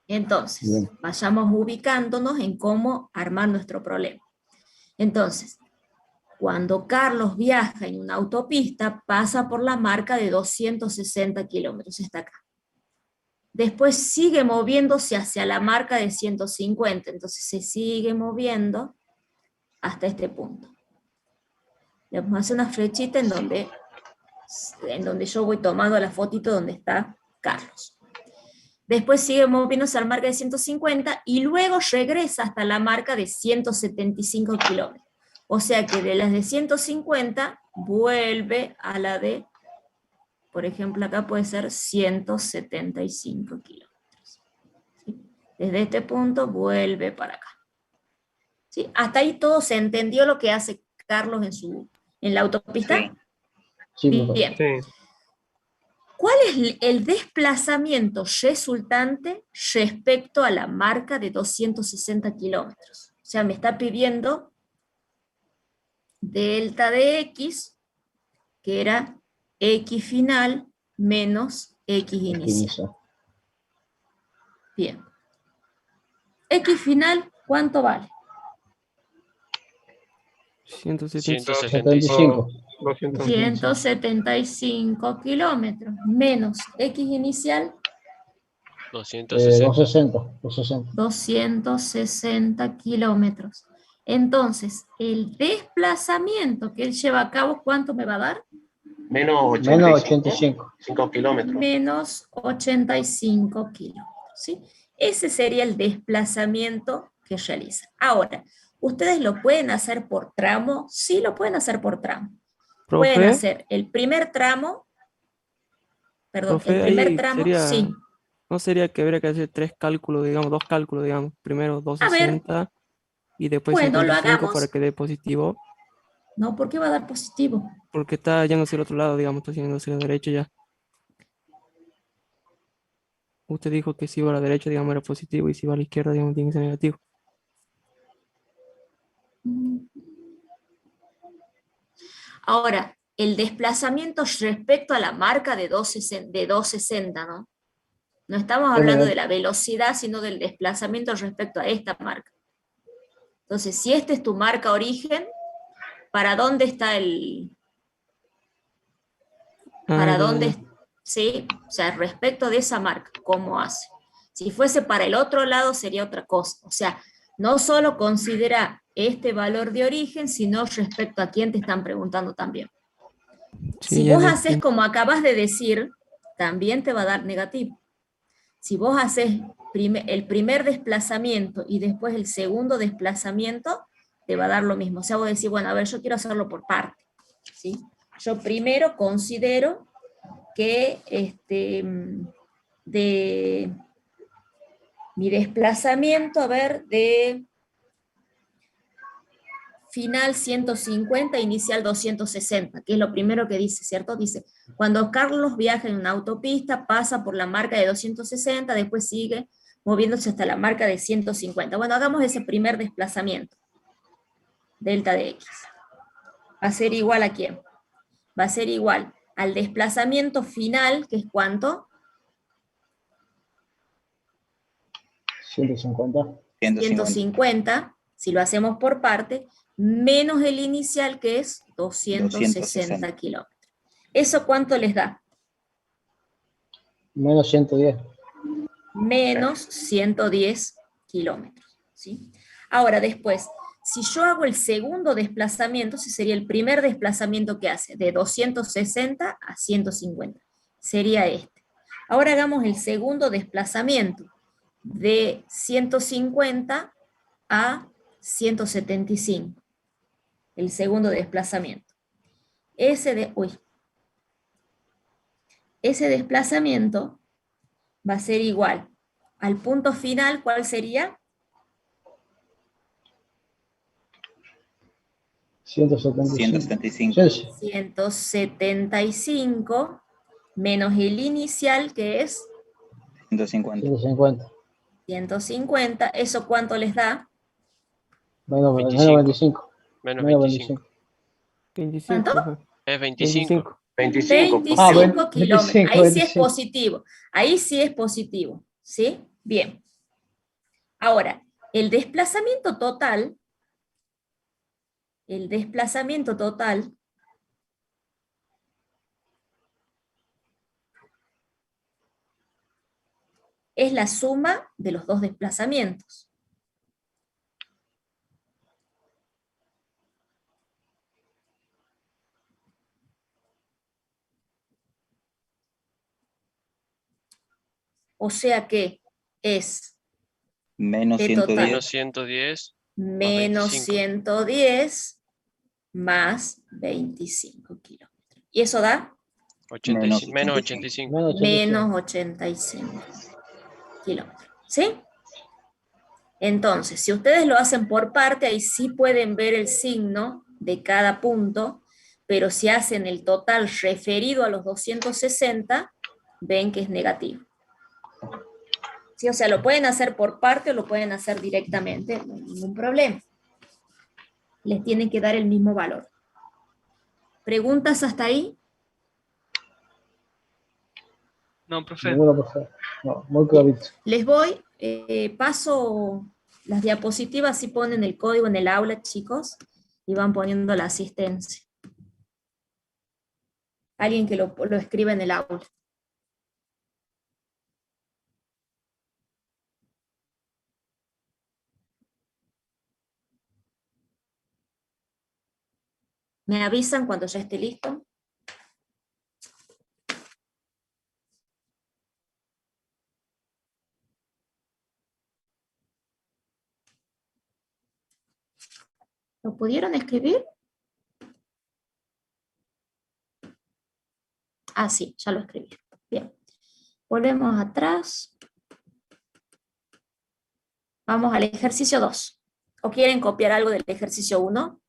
Entonces, vayamos ubicándonos en cómo armar nuestro problema. Entonces, cuando Carlos viaja en una autopista, pasa por la marca de 260 kilómetros, está acá. Después sigue moviéndose hacia la marca de 150, entonces se sigue moviendo hasta este punto. Le vamos a hacer una flechita en donde yo voy tomando la fotito donde está Carlos. Después sigue moviéndose a la marca de 150 y luego regresa hasta la marca de 175 kilómetros. O sea que de las de 150 vuelve a la de, por ejemplo, acá puede ser 175 kilómetros. ¿Sí? Desde este punto vuelve para acá. ¿Sí? Hasta ahí todo se entendió lo que hace Carlos en la autopista. Sí. Bien. Sí. ¿Cuál es el desplazamiento resultante respecto a la marca de 260 kilómetros? O sea, me está pidiendo delta de x, que era x final menos x inicial. Bien. X final, ¿cuánto vale? 175. 175. 175 kilómetros, menos X inicial, 260. 260. 260 kilómetros. Entonces, el desplazamiento que él lleva a cabo, ¿cuánto me va a dar? Menos Menos 85. 85. 5 kilómetros. Menos 85 kilómetros, ¿sí? Ese sería el desplazamiento que realiza. Ahora, ¿ustedes lo pueden hacer por tramo? Sí, lo pueden hacer por tramo. Pueden Profe, hacer el primer tramo, perdón, profe, el primer ahí tramo, sería, sí. no sería que habría que hacer tres cálculos, digamos, dos cálculos, digamos, primero A ver, 260 y después bueno, lo 55 para hagamos. que dé positivo, No, ¿por qué va a dar positivo? porque está yéndose al otro lado, digamos, está yéndose a la derecha ya. Usted dijo que si iba a la derecha, digamos, era positivo y si iba a la izquierda, digamos, tiene que ser negativo. Ahora, el desplazamiento respecto a la marca de 260, ¿no? No estamos hablando de la velocidad, sino del desplazamiento respecto a esta marca. Entonces, si esta es tu marca origen, ¿para dónde está el...? ¿Para dónde? ¿Sí? O sea, respecto de esa marca, ¿cómo hace? Si fuese para el otro lado, sería otra cosa. O sea, no solo considera este valor de origen, sino respecto a quién te están preguntando también. Sí, Si ya vos le haces entiendo. como acabas de decir, también te va a dar negativo. Si vos haces el primer desplazamiento y después el segundo desplazamiento, te va a dar lo mismo. O sea, vos decís, bueno, a ver, yo quiero hacerlo por parte, ¿sí? Yo primero considero que de mi desplazamiento, a ver, de final 150, inicial 260, que es lo primero que dice, ¿cierto? Dice, cuando Carlos viaja en una autopista, pasa por la marca de 260, después sigue moviéndose hasta la marca de 150. Bueno, hagamos ese primer desplazamiento, delta de X. ¿Va a ser igual a quién? Va a ser igual al desplazamiento final, que es ¿cuánto? 150. 150, si lo hacemos por parte, menos el inicial, que es 260 kilómetros. ¿Eso cuánto les da? Menos 110. Menos 110 kilómetros, ¿sí? Ahora, después, si yo hago el segundo desplazamiento, ese sería el primer desplazamiento que hace, de 260 a 150. Sería este. Ahora hagamos el segundo desplazamiento, de 150 a 175. El segundo desplazamiento. Ese desplazamiento va a ser igual al punto final, ¿cuál sería? 175. 175 menos el inicial, que es 150. 150. ¿Eso cuánto les da? Menos 25. Menos 25. 25, ¿Cuánto? profe. Es 25. 25. 25 kilómetros. 25, Ahí sí es 25. positivo. Ahí sí es positivo. ¿Sí? Bien. Ahora, el desplazamiento total es la suma de los dos desplazamientos. O sea que es Menos de 110. total, Menos 110 menos 25. 110 más 25 kilómetros. ¿Y eso da? 85. Menos 85. Menos 85 kilómetros. ¿Sí? Entonces, si ustedes lo hacen por parte, ahí sí pueden ver el signo de cada punto, pero si hacen el total referido a los 260, ven que es negativo. ¿Sí? O sea, lo pueden hacer por parte o lo pueden hacer directamente, no hay ningún problema. Les tienen que dar el mismo valor. ¿Preguntas hasta ahí? No, profe. Ninguno, por favor. No, muy clarito. Les voy, paso las diapositivas, si ponen el código en el aula, chicos, y van poniendo la asistencia. Alguien que lo escriba en el aula. ¿Me avisan cuando ya esté listo? ¿Lo pudieron escribir? Ah, sí, ya lo escribí. Bien. Volvemos atrás. Vamos al ejercicio 2. ¿O quieren copiar algo del ejercicio 1?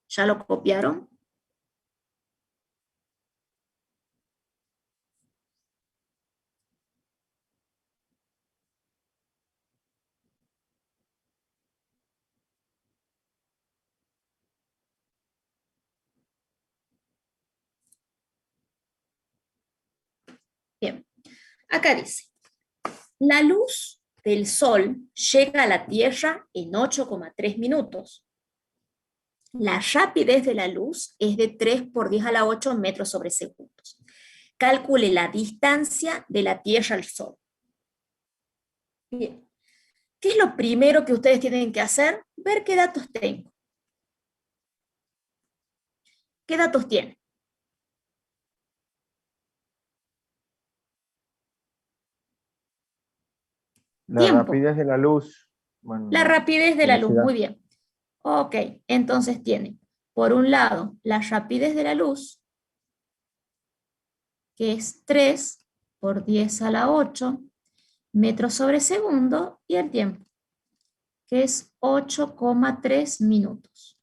¿Ya lo copiaron? Bien. Acá dice, la luz del sol llega a la Tierra en 8,3 minutos. La rapidez de la luz es de 3 por 10 a la 8 metros sobre segundos. Calcule la distancia de la Tierra al Sol. Bien. ¿Qué es lo primero que ustedes tienen que hacer? Ver qué datos tengo. ¿Qué datos tienen? La rapidez de la luz. Bueno, la rapidez de la luz, velocidad. muy bien. Ok, entonces tienen, por un lado, la rapidez de la luz, que es 3 por 10 a la 8 metros sobre segundo, y el tiempo, que es 8,3 minutos.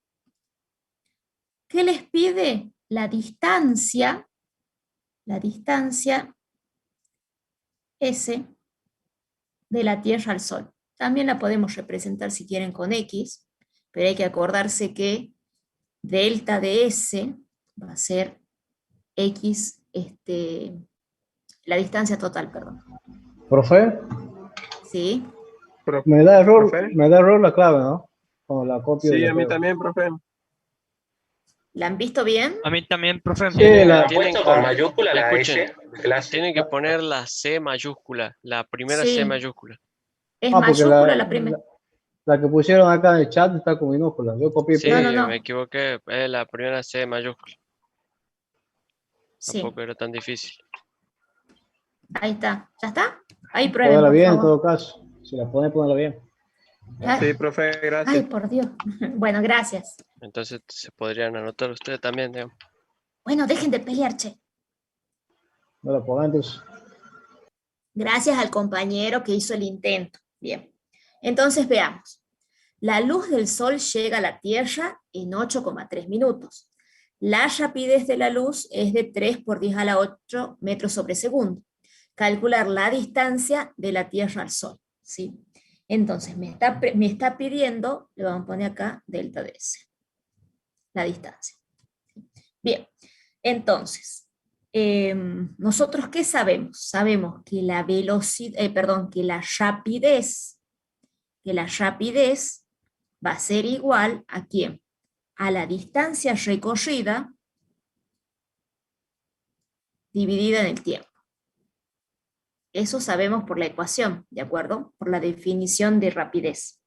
¿Qué les pide? La distancia S de la Tierra al Sol. También la podemos representar si quieren con X, pero hay que acordarse que delta de S va a ser X, la distancia total, perdón. Profe, ¿Sí? me da error, ¿Profe? me da error la clave, ¿no? O la copia de Sí, la a mí clave. también, profe. ¿La han visto bien? A mí también, profe. Sí, Tienen la- puesto con mayúscula la escuchen, S de clase. tienen que poner la C mayúscula, la primera Sí. C mayúscula. Es porque mayúscula la primera. la que pusieron acá en el chat está con minúscula. Yo copié y Sí, pegué. No. me equivoqué, es la primera C mayúscula. Sí, Tampoco era tan difícil. ahí está. ¿Ya está? Ahí prueben, Ponela por bien en favor. todo caso. Si la pone, ponela bien. Ay, Sí, profe, gracias. ay, por Dios. Bueno, gracias. Entonces se podrían anotar ustedes también, digamos. Bueno, dejen de pelear, che. No la pongan entonces. Gracias al compañero que hizo el intento. Bien. Entonces veamos. La luz del sol llega a la Tierra en 8,3 minutos. La rapidez de la luz es de 3 por 10 a la 8 metros sobre segundo. Calcular la distancia de la Tierra al Sol. ¿Sí? Entonces me está pidiendo, le vamos a poner acá delta de S. La distancia. Bien, entonces, nosotros ¿qué sabemos? Sabemos que la velocidad, que la rapidez va a ser igual a ¿quién? A la distancia recorrida dividida en el tiempo. Eso sabemos por la ecuación, ¿de acuerdo? Por la definición de rapidez.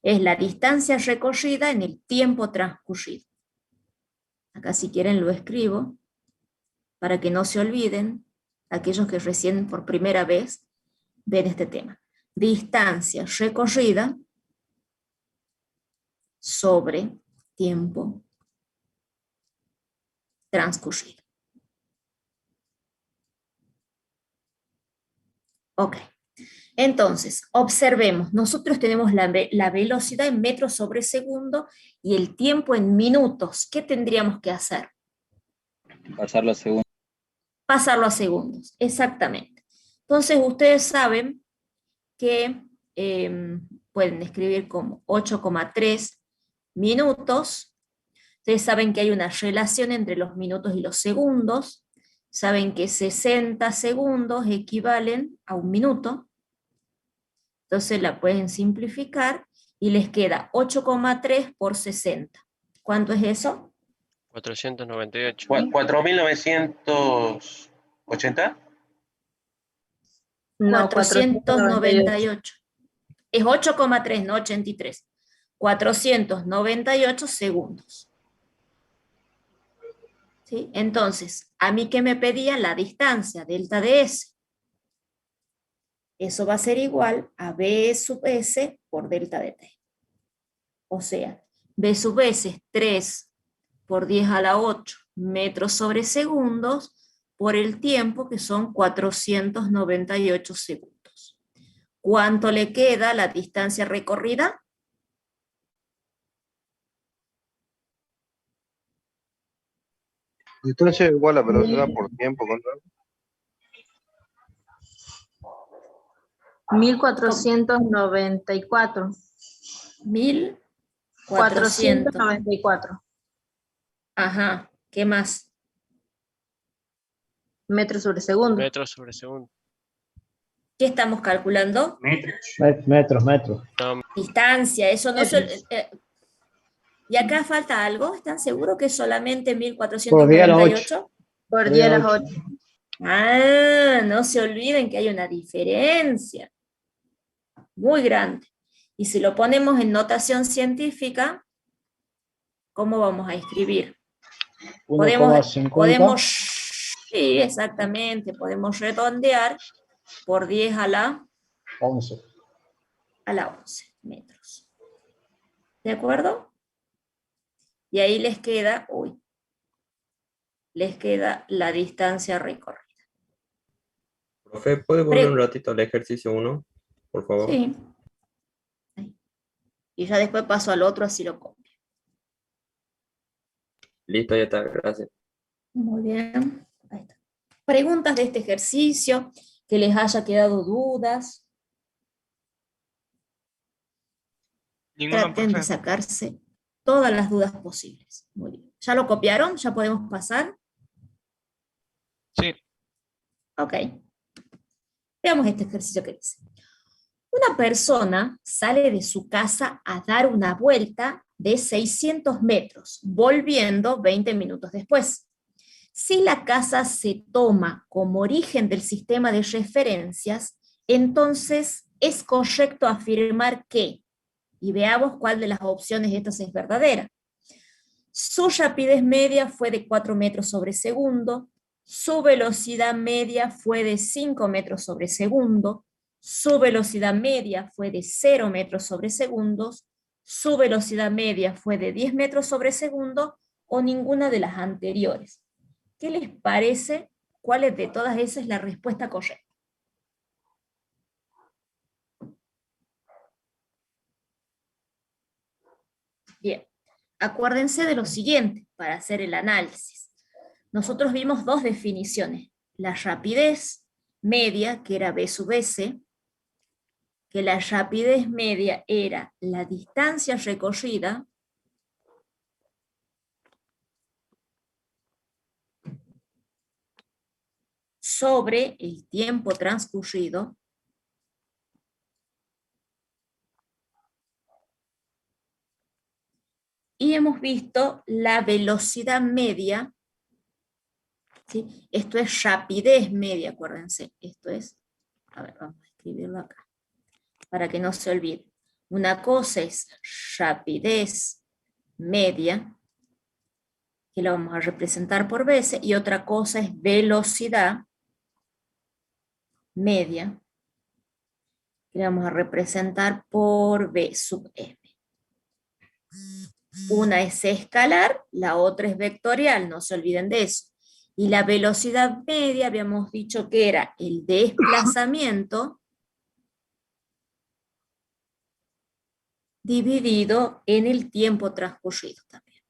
Es la distancia recorrida en el tiempo transcurrido. Acá si quieren lo escribo, para que no se olviden aquellos que recién por primera vez ven este tema. Distancia recorrida sobre tiempo transcurrido. Ok. Entonces, observemos, nosotros tenemos la velocidad en metros sobre segundo y el tiempo en minutos. ¿Qué tendríamos que hacer? Pasarlo a segundo. Pasarlo a segundos, exactamente. Entonces, ustedes saben que pueden escribir como 8,3 minutos. Ustedes saben que hay una relación entre los minutos y los segundos. Saben que 60 segundos equivalen a un minuto. Entonces la pueden simplificar y les queda 8,3 por 60. ¿Cuánto es eso? 498. 4.980. No, 498. Es 8,3, no 83. 498 segundos. ¿Sí? Entonces, a mí que me pedía la distancia, delta de S. Eso va a ser igual a B sub S por delta de T. O sea, B sub S es 3 por 10 a la 8 metros sobre segundos por el tiempo que son 498 segundos. ¿Cuánto le queda a la distancia recorrida? Distancia igual a velocidad por tiempo, ¿contra? 1494. 1494 Ajá, ¿qué más? metros sobre segundo. Metros sobre segundo. ¿Qué estamos calculando? Metros. Distancia, eso no se... y acá falta algo, ¿están seguros que es solamente 1498? Por 10 a las 8. Ah, no se olviden que hay una diferencia muy grande. Y si lo ponemos en notación científica, ¿cómo vamos a escribir? Podemos, sí, exactamente, podemos redondear por 10 a la 11. A la 11 metros. ¿De acuerdo? Y ahí les queda, les queda la distancia recorrida. Profe, ¿puede volver un ratito al ejercicio 1, por favor? Sí. Y ya después paso al otro, así lo copio. Listo, ya está, gracias. Muy bien. Ahí está. Preguntas de este ejercicio, que les haya quedado dudas. Traten de sacarse todas las dudas posibles. Muy bien. ¿Ya lo copiaron? ¿Ya podemos pasar? Sí. Ok. Veamos este ejercicio que dice. Una persona sale de su casa a dar una vuelta de 600 metros, volviendo 20 minutos después. Si la casa se toma como origen del sistema de referencias, entonces es correcto afirmar que, y veamos cuál de las opciones de estas es verdadera. Su rapidez media fue de 4 metros sobre segundo, su velocidad media fue de 5 metros sobre segundo, su velocidad media fue de 0 metros sobre segundos, su velocidad media fue de 10 metros sobre segundo, o ninguna de las anteriores. ¿Qué les parece? ¿Cuál de todas esas es la respuesta correcta? Bien, acuérdense de lo siguiente para hacer el análisis. Nosotros vimos dos definiciones. La rapidez media, que era V sub S, que la rapidez media era la distancia recorrida sobre el tiempo transcurrido y hemos visto la velocidad media, ¿sí? Esto es rapidez media, acuérdense, esto es, a ver, vamos a escribirlo acá, para que no se olvide. Una cosa es rapidez media, que la vamos a representar por veces, y otra cosa es velocidad media, que la vamos a representar por V sub M. Una es escalar, la otra es vectorial, no se olviden de eso. Y la velocidad media habíamos dicho que era el desplazamiento dividido en el tiempo transcurrido también.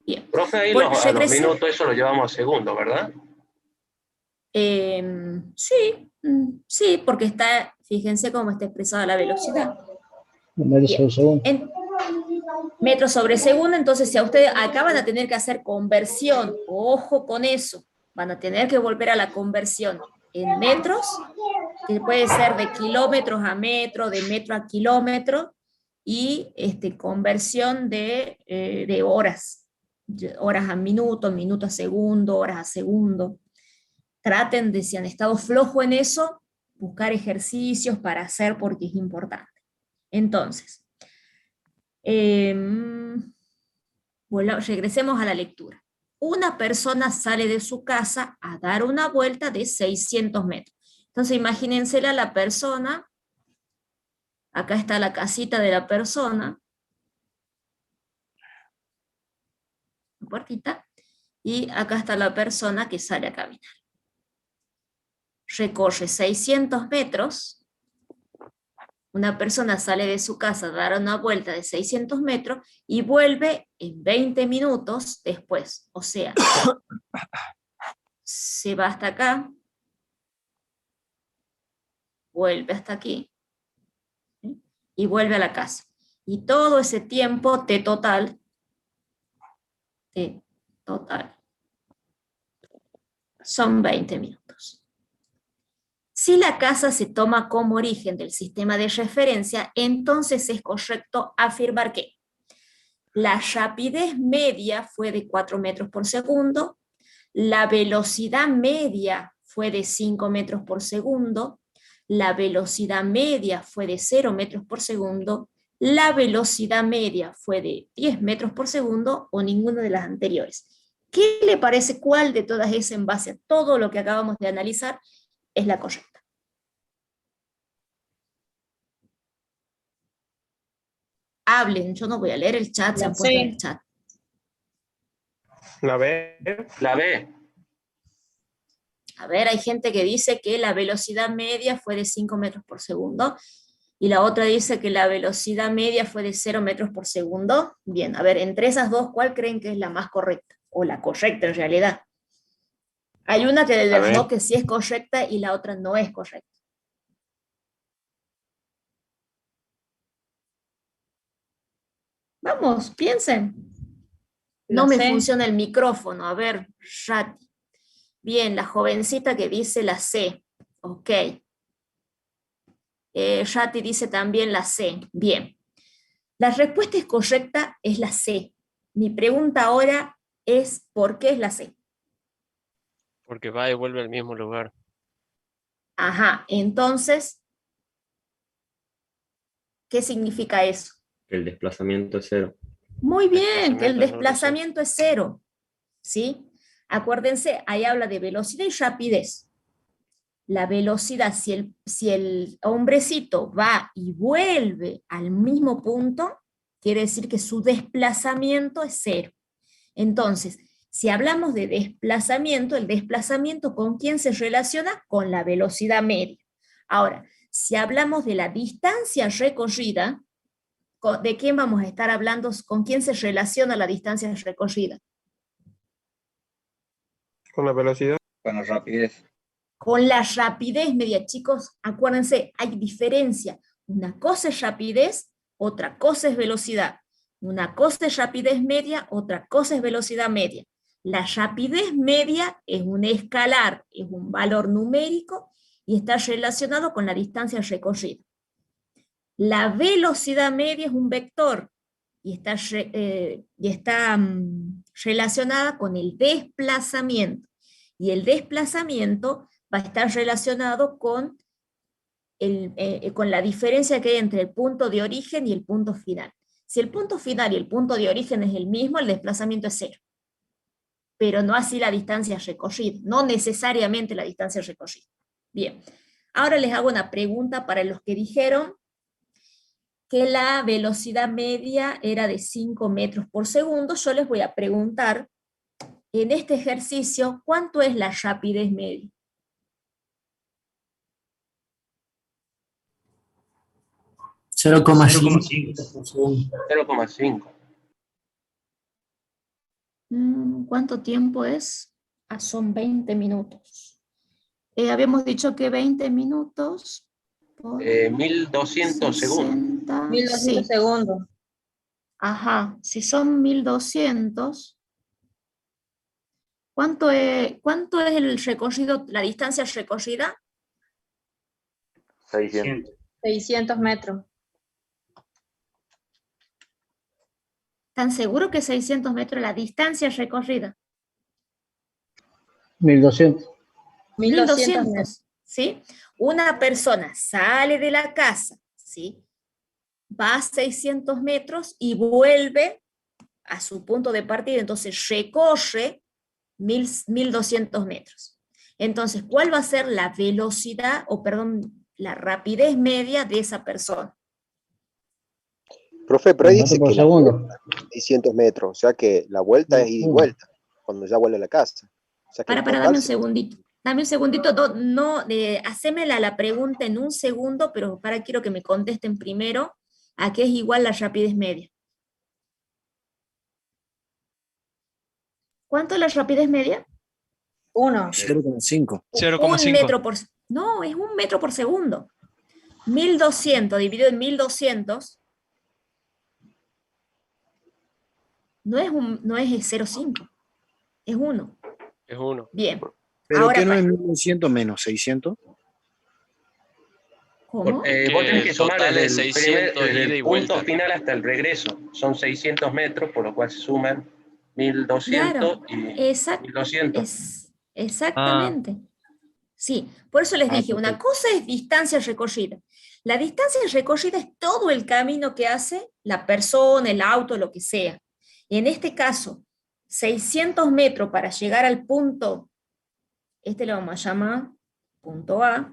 Bien. Profe, ahí a los minutos eso lo llevamos a segundo, ¿verdad? Sí, sí, porque está, fíjense cómo está expresada la velocidad. Metros sobre segundo, entonces si a ustedes acá van a tener que hacer conversión, ojo con eso, van a tener que volver a la conversión en metros, que puede ser de kilómetros a metro, de metro a kilómetro, y conversión de horas, horas a minuto, minuto a segundo, horas a segundo. Traten de, si han estado flojos en eso, buscar ejercicios para hacer porque es importante. Entonces, regresemos a la lectura. Una persona sale de su casa a dar una vuelta de 600 metros. Entonces, imagínensela la persona, acá está la casita de la persona, la puertita, y acá está la persona que sale a caminar. Recorre 600 metros, una persona sale de su casa a dar una vuelta de 600 metros y vuelve en 20 minutos después. O sea, se va hasta acá, vuelve hasta aquí, ¿sí? Y vuelve a la casa. Y todo ese tiempo T total, son 20 minutos. Si la casa se toma como origen del sistema de referencia, entonces es correcto afirmar que la rapidez media fue de 4 metros por segundo, la velocidad media fue de 5 metros por segundo, la velocidad media fue de 0 metros por segundo, la velocidad media fue de 10 metros por segundo o ninguna de las anteriores. ¿Qué le parece cuál de todas esas en base a todo lo que acabamos de analizar es la correcta? Hablen, yo no voy a leer el chat, se han puesto en el chat. La B. La B. A ver, hay gente que dice que la velocidad media fue de 5 metros por segundo, y la otra dice que la velocidad media fue de 0 metros por segundo. Bien, a ver, entre esas dos, ¿cuál creen que es la más correcta? O la correcta en realidad. Hay una que les digo que sí es correcta y la otra no es correcta. Vamos, piensen. No me funciona el micrófono. A ver, Shati. Bien, la jovencita que dice la C. Ok. Shati dice también la C. Bien. La respuesta es correcta, es la C. Mi pregunta ahora es, ¿por qué es la C? Porque va y vuelve al mismo lugar. Ajá, entonces, ¿qué significa eso? El desplazamiento es 0. Muy bien, que el desplazamiento es 0. ¿Sí? Acuérdense, ahí habla de velocidad y rapidez. La velocidad, si el hombrecito va y vuelve al mismo punto, quiere decir que su desplazamiento es 0. Entonces, si hablamos de desplazamiento, el desplazamiento ¿con quién se relaciona? Con la velocidad media. Ahora, si hablamos de la distancia recorrida, ¿de quién vamos a estar hablando? ¿Con quién se relaciona la distancia recorrida? Con la velocidad. Con la rapidez. Con la rapidez media, chicos, acuérdense, hay diferencia. Una cosa es rapidez, otra cosa es velocidad. Una cosa es rapidez media, otra cosa es velocidad media. La rapidez media es un escalar, es un valor numérico y está relacionado con la distancia recorrida. La velocidad media es un vector y está relacionada con el desplazamiento. Y el desplazamiento va a estar relacionado con la diferencia que hay entre el punto de origen y el punto final. Si el punto final y el punto de origen es el mismo, el desplazamiento es 0. Pero no así la distancia recorrida, no necesariamente la distancia recorrida. Bien, ahora les hago una pregunta para los que dijeron que la velocidad media era de 5 metros por segundo. Yo les voy a preguntar, en este ejercicio, ¿cuánto es la rapidez media? ¿Cuánto tiempo es? Son 20 minutos. Habíamos dicho que 20 minutos... 1200 segundos. 1200 segundos. Ajá, si son 1200, ¿cuánto es el recorrido, la distancia recorrida? 600. 600 metros. ¿Están seguros que 600 metros la distancia recorrida? 1200. 1200 metros. 1200, ¿sí? Una persona sale de la casa, ¿sí? Va a 600 metros y vuelve a su punto de partida, entonces recorre 1200 metros. Entonces, ¿cuál va a ser la velocidad, o perdón, la rapidez media de esa persona? Profe, pero ahí dice Metro por que la segundo. vuelta es 600 metros, o sea que la vuelta es ida y vuelta, cuando ya vuelve a la casa. O sea que en Para, total dame un se- segundito. Dame un segundito, hacémela la pregunta en un segundo, pero quiero que me contesten primero a qué es igual la rapidez media. ¿Cuánto es la rapidez media? 1. 0,5. 0,5. Un metro por... No, es 1 metro por segundo. 1200 dividido en 1200 no es 0,5, es 1. Es 1. Bien. ¿Pero Ahora qué no pa- es 1200 menos 600? ¿Cómo? Vos tenés que el sumar total desde es el, 600 desde ida el y punto vuelta. final hasta el regreso. Son 600 metros, por lo cual se suman Claro, 1200 y 1200. exactamente. Sí, por eso les dije, una perfecto. cosa es distancia recorrida. La distancia recorrida es todo el camino que hace la persona, el auto, lo que sea. Y en este caso, 600 metros para llegar al punto, este lo vamos a llamar punto A,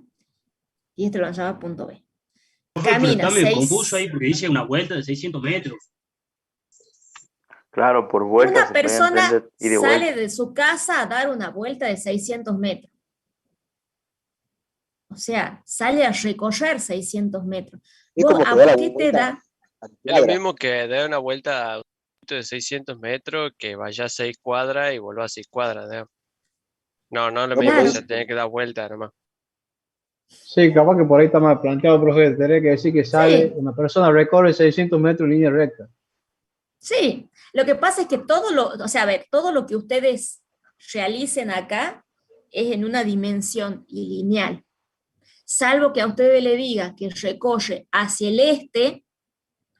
y este lo vamos a llamar punto B. Profe, pero Camina está medio 6. confuso ahí porque dice una vuelta de 600 metros. Claro, por vuelta Una se puede persona entender ida y sale vuelta. de su casa a dar una vuelta de 600 metros. O sea, sale a recorrer 600 metros. Es ¿Vos, como que a da vos la qué te vuelta da? a la Es lo cuadra. mismo que dar una vuelta a un circuito de 600 metros, que vaya a 6 cuadras y vuelva a 6 cuadras, digamos. No, no es lo No, mismo, pero o Claro. sea, tiene que dar vuelta nomás. Sí, capaz que por ahí está mal planteado, profe. Tendría que decir que sale, Sí, una persona recorre 600 metros en línea recta. sí. Lo que pasa es que todo lo que ustedes realicen acá es en una dimensión lineal. Salvo que a ustedes le diga que recorre hacia el este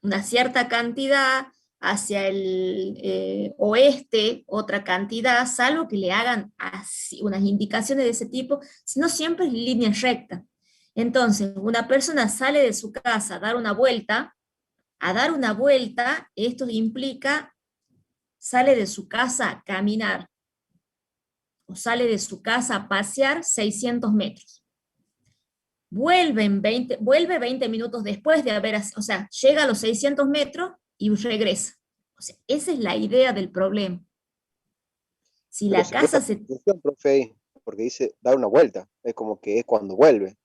una cierta cantidad, hacia el oeste otra cantidad, salvo que le hagan así, unas indicaciones de ese tipo, sino siempre es línea recta. Entonces, una persona sale de su casa a dar una vuelta, esto implica sale de su casa a caminar, o sale de su casa a pasear 600 metros. Vuelve 20 minutos después de o sea, llega a los 600 metros y regresa. O sea, esa es la idea del problema. Si Pero la se presta casa se... confusión, profe, ahí, porque dice dar una vuelta. Es como que es cuando vuelve.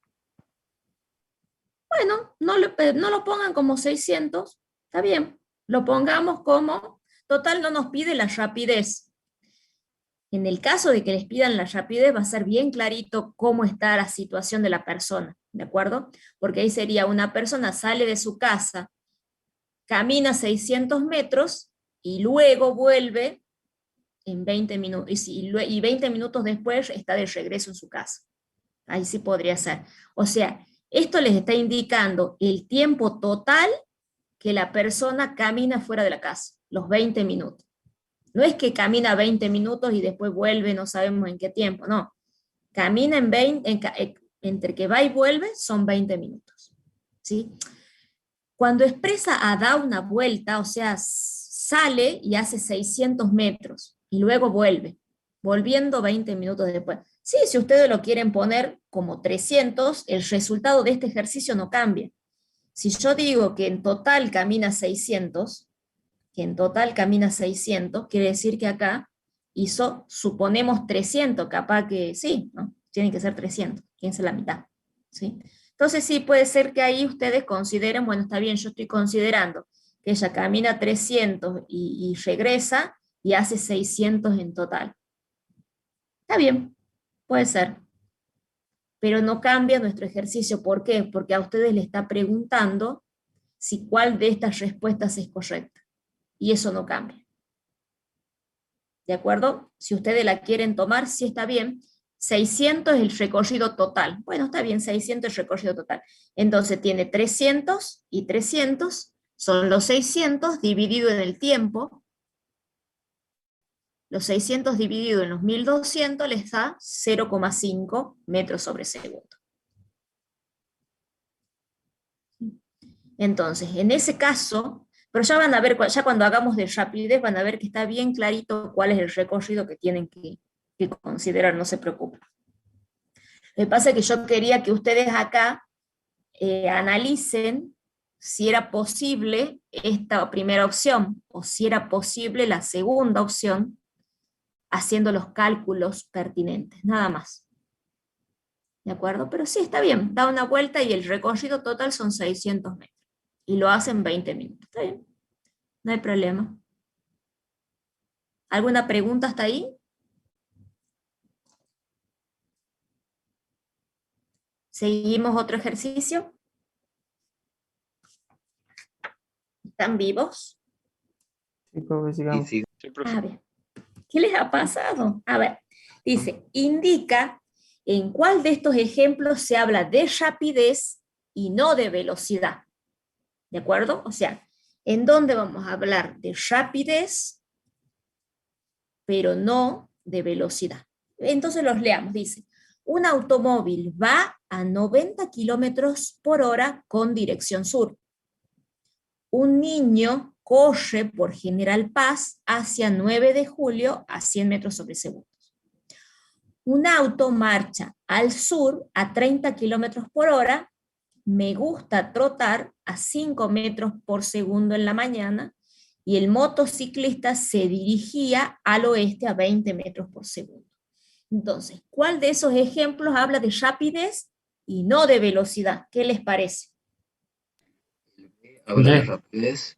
Bueno, no lo pongan como 600, está bien. Lo pongamos como... Total, no nos pide la rapidez. En el caso de que les pidan la rapidez, va a ser bien clarito cómo está la situación de la persona, ¿de acuerdo? Porque ahí sería una persona sale de su casa, camina 600 metros y luego vuelve en 20 minutos, y 20 minutos después está de regreso en su casa. Ahí sí podría ser. O sea, esto les está indicando el tiempo total que la persona camina fuera de la casa, los 20 minutos. No es que camina 20 minutos y después vuelve, no sabemos en qué tiempo, no. Camina entre que va y vuelve son 20 minutos. ¿Sí? Cuando expresa a da una vuelta, o sea, sale y hace 600 metros y luego vuelve, volviendo 20 minutos después. Sí, si ustedes lo quieren poner como 300, el resultado de este ejercicio no cambia. Si yo digo que en total camina 600, quiere decir que acá hizo, suponemos 300, capaz que sí, ¿no? Tienen que ser 300, quién la mitad, ¿sí? Entonces sí, puede ser que ahí ustedes consideren, bueno, está bien, yo estoy considerando que ella camina 300 y regresa y hace 600 en total. Está bien, puede ser. Pero no cambia nuestro ejercicio. ¿Por qué? Porque a ustedes les está preguntando si cuál de estas respuestas es correcta. Y eso no cambia. ¿De acuerdo? Si ustedes la quieren tomar, sí está bien. 600 es el recorrido total. Bueno, está bien, 600 es el recorrido total. Entonces tiene 300 y 300 Son los 600 dividido en el tiempo. Los 600 dividido en los 1200 les da 0,5 metros sobre segundo. Entonces, en ese caso, pero ya van a ver, ya cuando hagamos de rapidez, van a ver que está bien clarito cuál es el recorrido que tienen que considerar, no se preocupen. Lo que pasa es que yo quería que ustedes acá analicen si era posible esta primera opción, o si era posible la segunda opción, haciendo los cálculos pertinentes, nada más. ¿De acuerdo? Pero sí, está bien, da una vuelta y el recorrido total son 600 metros. Y lo hacen 20 minutos, ¿está bien? No hay problema. ¿Alguna pregunta hasta ahí? ¿Seguimos otro ejercicio? ¿Están vivos? Sí, profe, sigamos. Sí, profe. A ver, ¿qué les ha pasado? A ver, dice, indica en cuál de estos ejemplos se habla de rapidez y no de velocidad. ¿De acuerdo? O sea, ¿en dónde vamos a hablar de rapidez, pero no de velocidad? Entonces los leamos, dice, un automóvil va a 90 kilómetros por hora con dirección sur. Un niño corre por General Paz hacia 9 de julio a 100 metros sobre segundo. Un auto marcha al sur a 30 kilómetros por hora. Me gusta trotar a 5 metros por segundo en la mañana y el motociclista se dirigía al oeste a 20 metros por segundo. Entonces, ¿cuál de esos ejemplos habla de rapidez y no de velocidad? ¿Qué les parece? Habla de rapidez.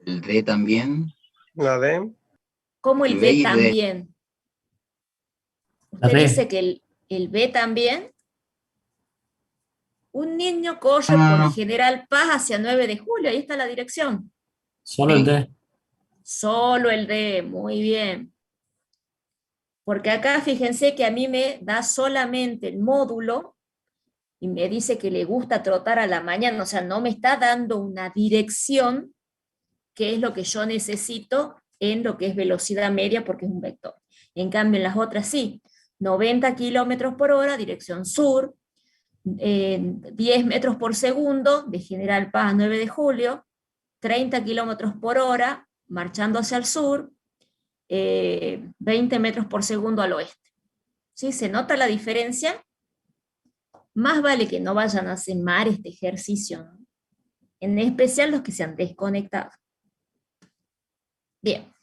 El D también. La D. ¿Cómo el El B B y D. también? ¿Usted dice que el B también? Un niño corre por General Paz hacia 9 de julio, ahí está la dirección. Solo el D. Solo el D, muy bien. Porque acá fíjense que a mí me da solamente el módulo y me dice que le gusta trotar a la mañana, o sea, no me está dando una dirección, que es lo que yo necesito en lo que es velocidad media, porque es un vector. En cambio, en las otras sí, 90 kilómetros por hora, dirección sur, 10 metros por segundo, de General Paz a 9 de julio, 30 kilómetros por hora, marchando hacia el sur, 20 metros por segundo al oeste. ¿Sí? ¿Se nota la diferencia? Más vale que no vayan a hacer mal este ejercicio, ¿no? En especial los que se han desconectado. Bien,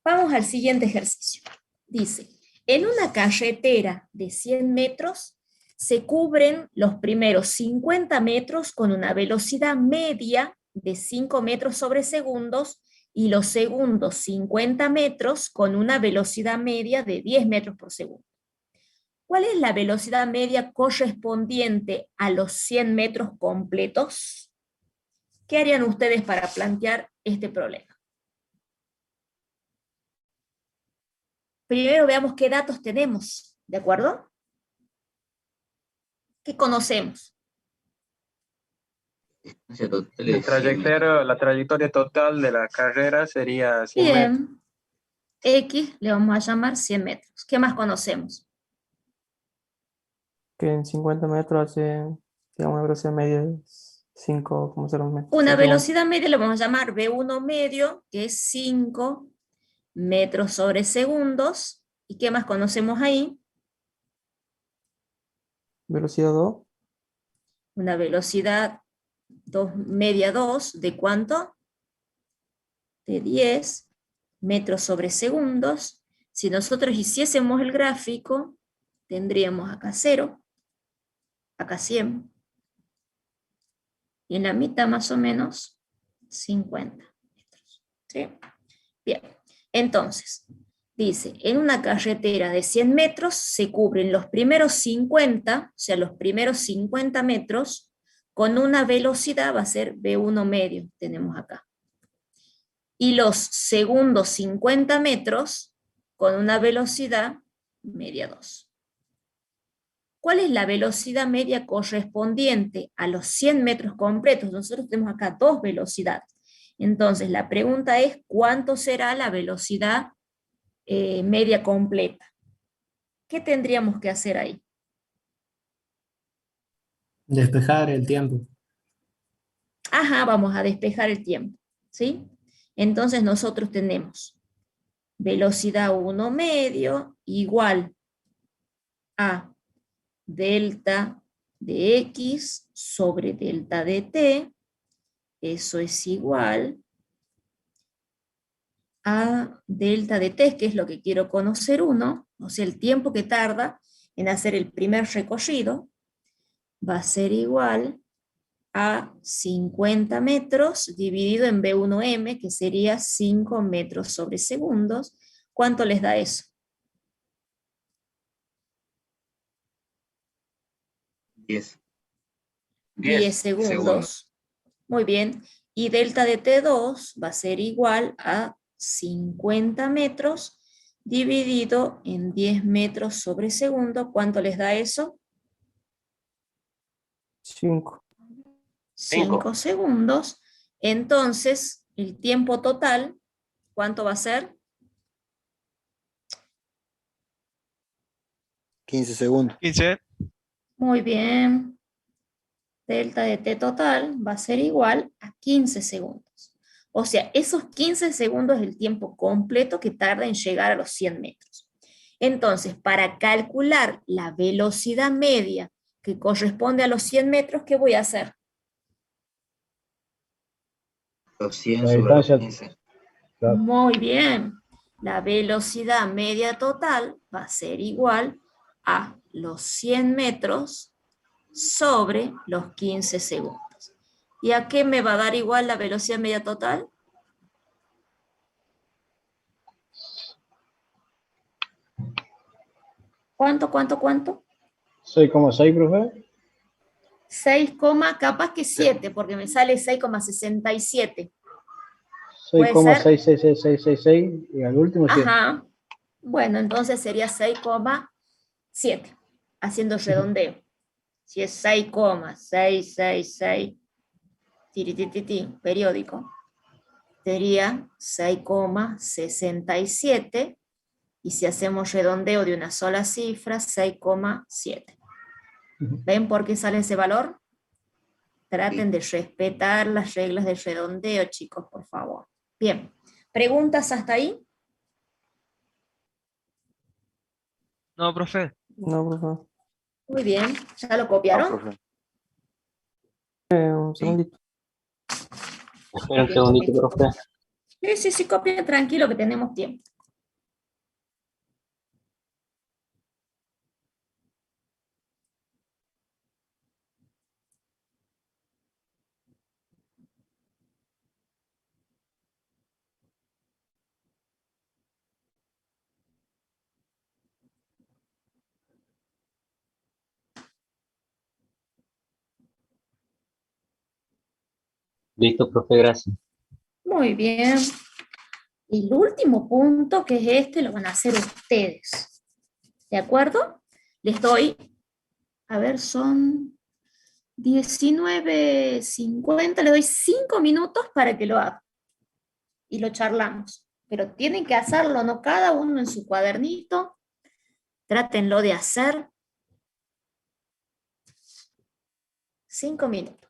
vamos al siguiente ejercicio. Dice, en una carretera de 100 metros se cubren los primeros 50 metros con una velocidad media de 5 metros sobre segundos y los segundos 50 metros con una velocidad media de 10 metros por segundo. ¿Cuál es la velocidad media correspondiente a los 100 metros completos? ¿Qué harían ustedes para plantear este problema? Primero veamos qué datos tenemos, ¿de acuerdo? ¿Qué conocemos? La trayectoria total de la carrera sería 100 metros. Bien. X le vamos a llamar 100 metros. ¿Qué más conocemos? Que en 50 metros hace, digamos, una velocidad media de 5,0 metros. Una velocidad media le vamos a llamar V1 medio, que es 5 metros sobre segundos. ¿Y qué más conocemos ahí? Velocidad 2. Una velocidad media 2, ¿de cuánto? De 10 metros sobre segundos. Si nosotros hiciésemos el gráfico, tendríamos acá 0, acá 100, y en la mitad más o menos 50 metros. ¿Sí? Bien, entonces, dice, en una carretera de 100 metros se cubren los primeros 50, o sea, los primeros 50 metros, con una velocidad, va a ser V1 medio, tenemos acá. Y los segundos 50 metros, con una velocidad media 2. ¿cuál es la velocidad media correspondiente a los 100 metros completos? Nosotros tenemos acá dos velocidades. Entonces, la pregunta es, ¿cuánto será la velocidad media completa? ¿Qué tendríamos que hacer ahí? Despejar el tiempo. Ajá, vamos a despejar el tiempo, ¿sí? Entonces nosotros tenemos velocidad 1 medio igual a delta de x sobre delta de t, eso es igual a delta de t, que es lo que quiero conocer uno, o sea, el tiempo que tarda en hacer el primer recorrido, va a ser igual a 50 metros dividido en B1M, que sería 5 metros sobre segundos. ¿Cuánto les da eso? 10. 10 segundos. Muy bien. Y delta de T2 va a ser igual a 50 metros dividido en 10 metros sobre segundo. ¿Cuánto les da eso? 5. 5 segundos. Entonces, el tiempo total, ¿cuánto va a ser? 15 segundos. 15. Muy bien. Delta de T total va a ser igual a 15 segundos. O sea, esos 15 segundos es el tiempo completo que tarda en llegar a los 100 metros. Entonces, para calcular la velocidad media que corresponde a los 100 metros, ¿qué voy a hacer? Los 100 sobre los 15. Muy bien. La velocidad media total va a ser igual a los 100 metros sobre los 15 segundos. ¿Y a qué me va a dar igual la velocidad media total? ¿Cuánto? 6,6, profe. 6, capaz que 7, porque me sale 6,67. ¿Puede ser? 6,66666 y al último 7. Ajá. Bueno, entonces sería 6,7, haciendo redondeo. Si es 6,666, periódico, sería 6,67, y si hacemos redondeo de una sola cifra, 6,7. ¿Ven por qué sale ese valor? Traten de respetar las reglas del redondeo, chicos, por favor. Bien, ¿preguntas hasta ahí? No, profe. No, profe. Muy bien, ¿ya lo No, copiaron? profe. Un segundito. Espera un segundito, profe. Sí, copien tranquilo que tenemos tiempo. Listo, profe, gracias. Muy bien. Y el último punto, que es este, lo van a hacer ustedes. ¿De acuerdo? Les doy, a ver, son 19:50, le doy 5 minutos para que lo hagan. Y lo charlamos. Pero tienen que hacerlo, ¿no? Cada uno en su cuadernito. Trátenlo de hacer. 5 minutos.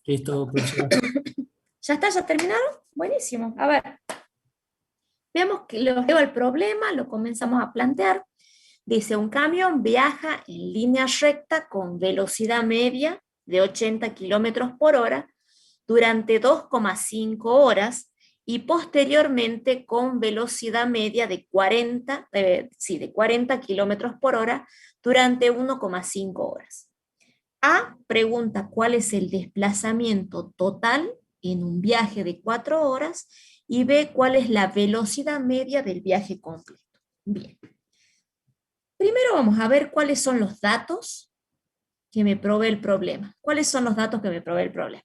Listo, profesor. ¿Ya está? ¿Ya terminaron? Buenísimo. A ver. Veamos que lo leo el problema, lo comenzamos a plantear. Dice, un camión viaja en línea recta con velocidad media de 80 kilómetros por hora durante 2,5 horas y posteriormente con velocidad media de 40 kilómetros por hora durante 1,5 horas. A pregunta cuál es el desplazamiento total en un viaje de 4 horas y B cuál es la velocidad media del viaje completo. Bien. Primero vamos a ver cuáles son los datos que me provee el problema. ¿Cuáles son los datos que me provee el problema?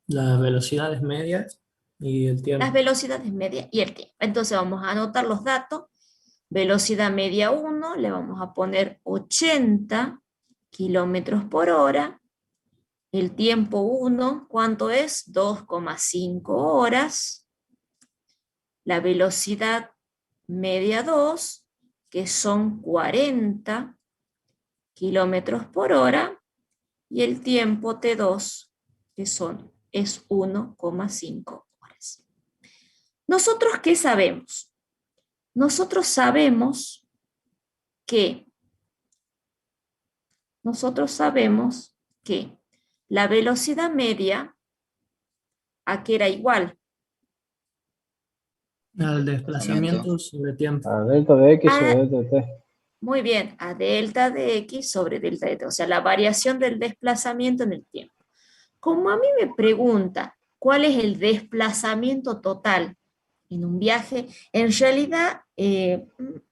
Las velocidades medias y el tiempo. Las velocidades medias y el tiempo. Entonces vamos a anotar los datos. Velocidad media 1, le vamos a poner 80 kilómetros por hora. El tiempo 1, ¿cuánto es? 2,5 horas. La velocidad media 2, que son 40 kilómetros por hora. Y el tiempo T2, que es 1,5 horas. ¿Nosotros qué sabemos? Nosotros sabemos que la velocidad media, ¿a qué era igual? Al desplazamiento sobre tiempo. A delta de X sobre delta de T. Muy bien, a delta de X sobre delta de T, o sea, la variación del desplazamiento en el tiempo. Como a mí me pregunta cuál es el desplazamiento total en un viaje, en realidad,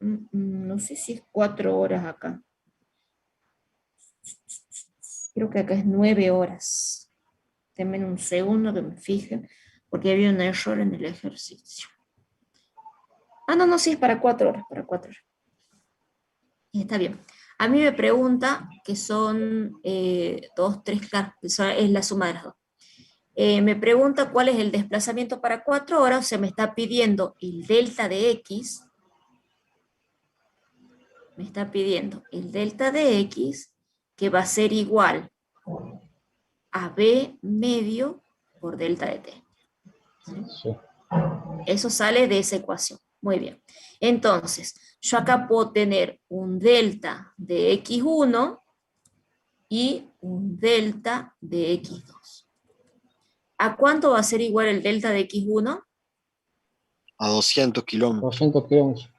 no sé si es 4 horas acá. Creo que acá es 9 horas. Denme un segundo que me fije, porque había un error en el ejercicio. No, sí, es para 4 horas, para 4 horas. Está bien. A mí me pregunta que son 2, 3, claro, es la suma de las dos. Me pregunta cuál es el desplazamiento para 4 horas, o sea, me está pidiendo el delta de X. Me está pidiendo el delta de X, que va a ser igual a B medio por delta de T. ¿Sí? Eso sale de esa ecuación. Muy bien. Entonces, yo acá puedo tener un delta de X1 y un delta de X2. ¿A cuánto va a ser igual el delta de X1? A 200 kilómetros. 200 kilómetros.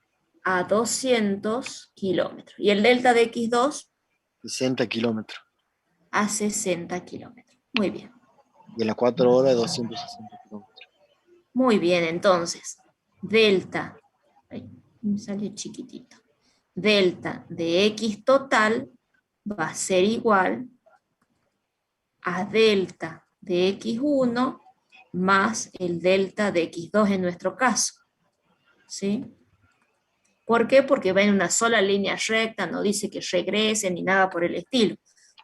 A 200 kilómetros. ¿Y el delta de X2? 60 kilómetros. A 60 kilómetros. Muy bien. Y en las 4 horas 260 kilómetros. Muy bien, entonces, delta, me salió chiquitito, delta de X total va a ser igual a delta de X1 más el delta de X2 en nuestro caso. ¿Sí? ¿Por qué? Porque va en una sola línea recta, no dice que regrese ni nada por el estilo.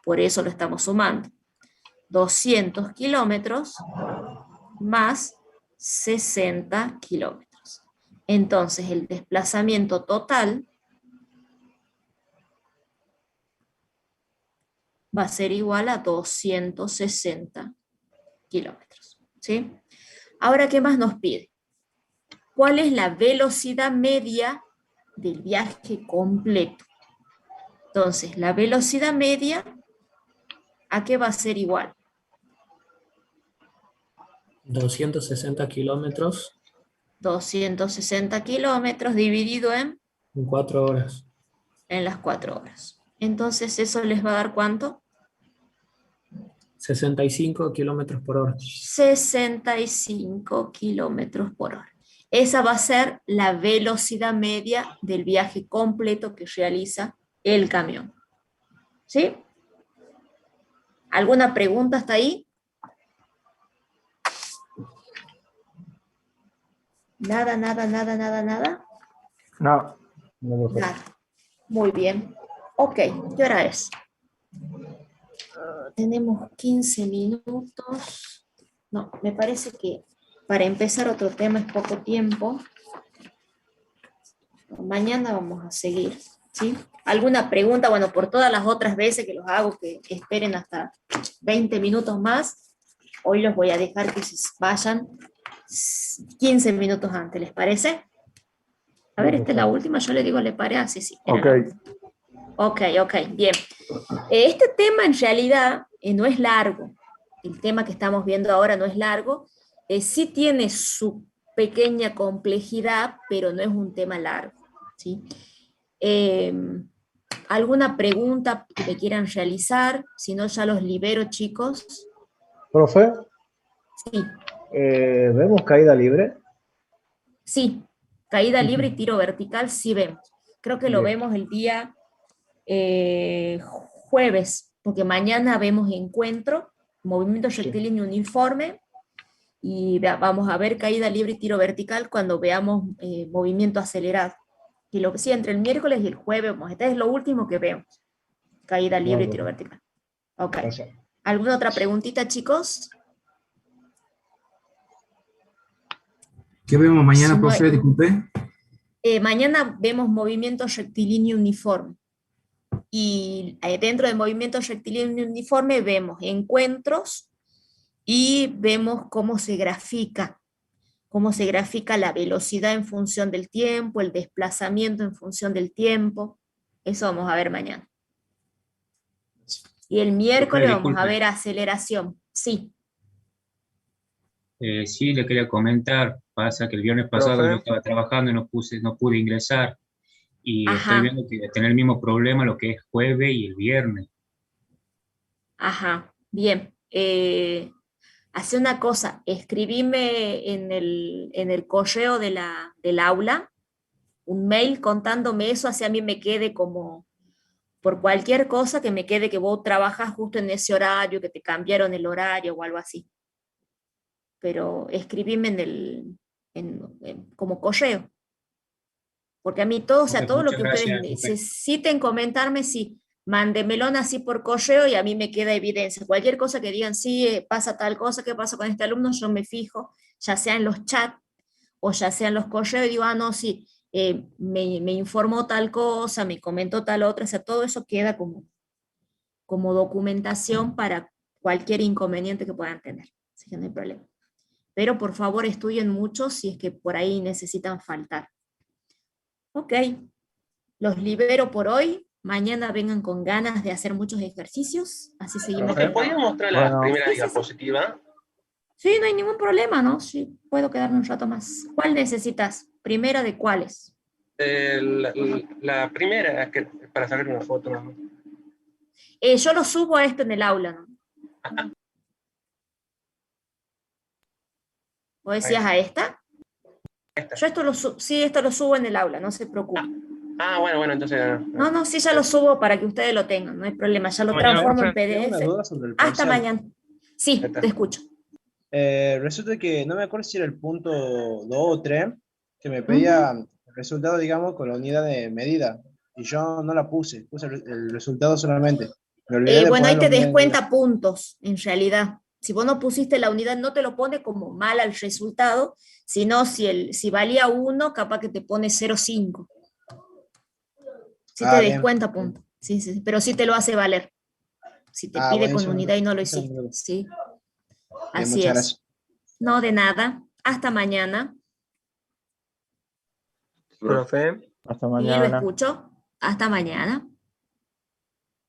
Por eso lo estamos sumando. 200 kilómetros más 60 kilómetros. Entonces el desplazamiento total va a ser igual a 260 kilómetros. ¿Sí? Ahora, ¿qué más nos pide? ¿Cuál es la velocidad media del viaje completo? Entonces, la velocidad media, ¿a qué va a ser igual? 260 kilómetros. 260 kilómetros dividido en 4 horas. En las 4 horas. Entonces, ¿eso les va a dar cuánto? 65 kilómetros por hora. 65 kilómetros por hora. Esa va a ser la velocidad media del viaje completo que realiza el camión. ¿Sí? ¿Alguna pregunta hasta ahí? Nada. No. Nada. Muy bien. Ok, ¿qué hora es? Tenemos 15 minutos. No, me parece que para empezar otro tema es poco tiempo. Mañana vamos a seguir. ¿Sí? ¿Alguna pregunta? Bueno, por todas las otras veces que los hago, que esperen hasta 20 minutos más, hoy los voy a dejar que se vayan 15 minutos antes, ¿les parece? A ver, esta es la última, yo le digo, ¿le parece? Sí, era la última. Ok, bien. Este tema en realidad no es largo. El tema que estamos viendo ahora no es largo. Sí tiene su pequeña complejidad, pero no es un tema largo, ¿sí? ¿Alguna pregunta que me quieran realizar? Si no, ya los libero, chicos. Profe, Sí. ¿vemos caída libre? Sí, caída libre y tiro vertical, sí vemos. Creo que lo Bien. vemos el día jueves, porque mañana vemos encuentro, movimiento rectilíneo uniforme, y vamos a ver caída libre y tiro vertical cuando veamos movimiento acelerado. Y lo que sí, entre el miércoles y el jueves, este es lo último que vemos. Caída libre y tiro vertical. Ok. Gracias. ¿Alguna otra preguntita, chicos? ¿Qué vemos mañana, Si no profe? hay- Disculpe. Mañana vemos movimiento rectilíneo uniforme. Y dentro del movimiento rectilíneo uniforme vemos encuentros y vemos cómo se grafica la velocidad en función del tiempo, el desplazamiento en función del tiempo. Eso vamos a ver mañana. Y el miércoles vamos a disculpe. ver aceleración. Sí. Sí, le quería comentar, pasa que el viernes pasado Profe. yo estaba trabajando y no pude ingresar, y Ajá. estoy viendo que tener el mismo problema lo que es jueves y el viernes. Ajá, bien. Hace una cosa, escribime en el correo del aula un mail contándome eso, así a mí me quede como, por cualquier cosa, que me quede que vos trabajas justo en ese horario, que te cambiaron el horario o algo así. Pero escribime como correo. Porque a mí todo, o sea, Ok, todo lo muchas que ustedes gracias, profe. necesiten comentarme, sí, mándemelo así por correo y a mí me queda evidencia. Cualquier cosa que digan, sí, pasa tal cosa, ¿qué pasa con este alumno? Yo me fijo, ya sea en los chats o ya sea en los correos, y digo, no, sí, me informó tal cosa, me comentó tal otra, o sea, todo eso queda como documentación para cualquier inconveniente que puedan tener. Así que no hay problema. Pero por favor estudien mucho si es que por ahí necesitan faltar. Ok, los libero por hoy. Mañana vengan con ganas de hacer muchos ejercicios. Así seguimos. Profe, ¿podría mostrar la primera diapositiva? Sí, no hay ningún problema, ¿no? Sí, puedo quedarme un rato más. ¿Cuál necesitas? ¿Primera de cuáles? La primera, para sacar una foto. ¿No? Yo lo subo a esto en el aula, ¿no? ¿Vos decías a esta? Yo esto esto lo subo en el aula, no se preocupe. Bueno, entonces... No, sí, ya lo subo para que ustedes lo tengan, no hay problema. Ya lo Mañana, transformo en profe, tengo una duda PDF. sobre el Hasta parcial. mañana. Sí, te escucho. Resulta que no me acuerdo si era el punto 2 o 3 que me pedía el resultado, digamos, con la unidad de medida. Y yo no la puse el resultado solamente. Me olvidé de Bueno, ahí poner la te unidad de medida. descuenta puntos, en realidad. Si vos no pusiste la unidad, no te lo pone como mal al resultado, sino si valía 1, capaz que te pone 0,5. Sí te Bien. descuenta puntos. Sí, pero sí te lo hace valer. Si te pide con buenísimo. unidad y no lo Eso hiciste. me- Sí, Bien, así muchas es. gracias. No, de nada. Hasta mañana. Profe, Hasta Sí, lo mañana. escucho. Hasta mañana.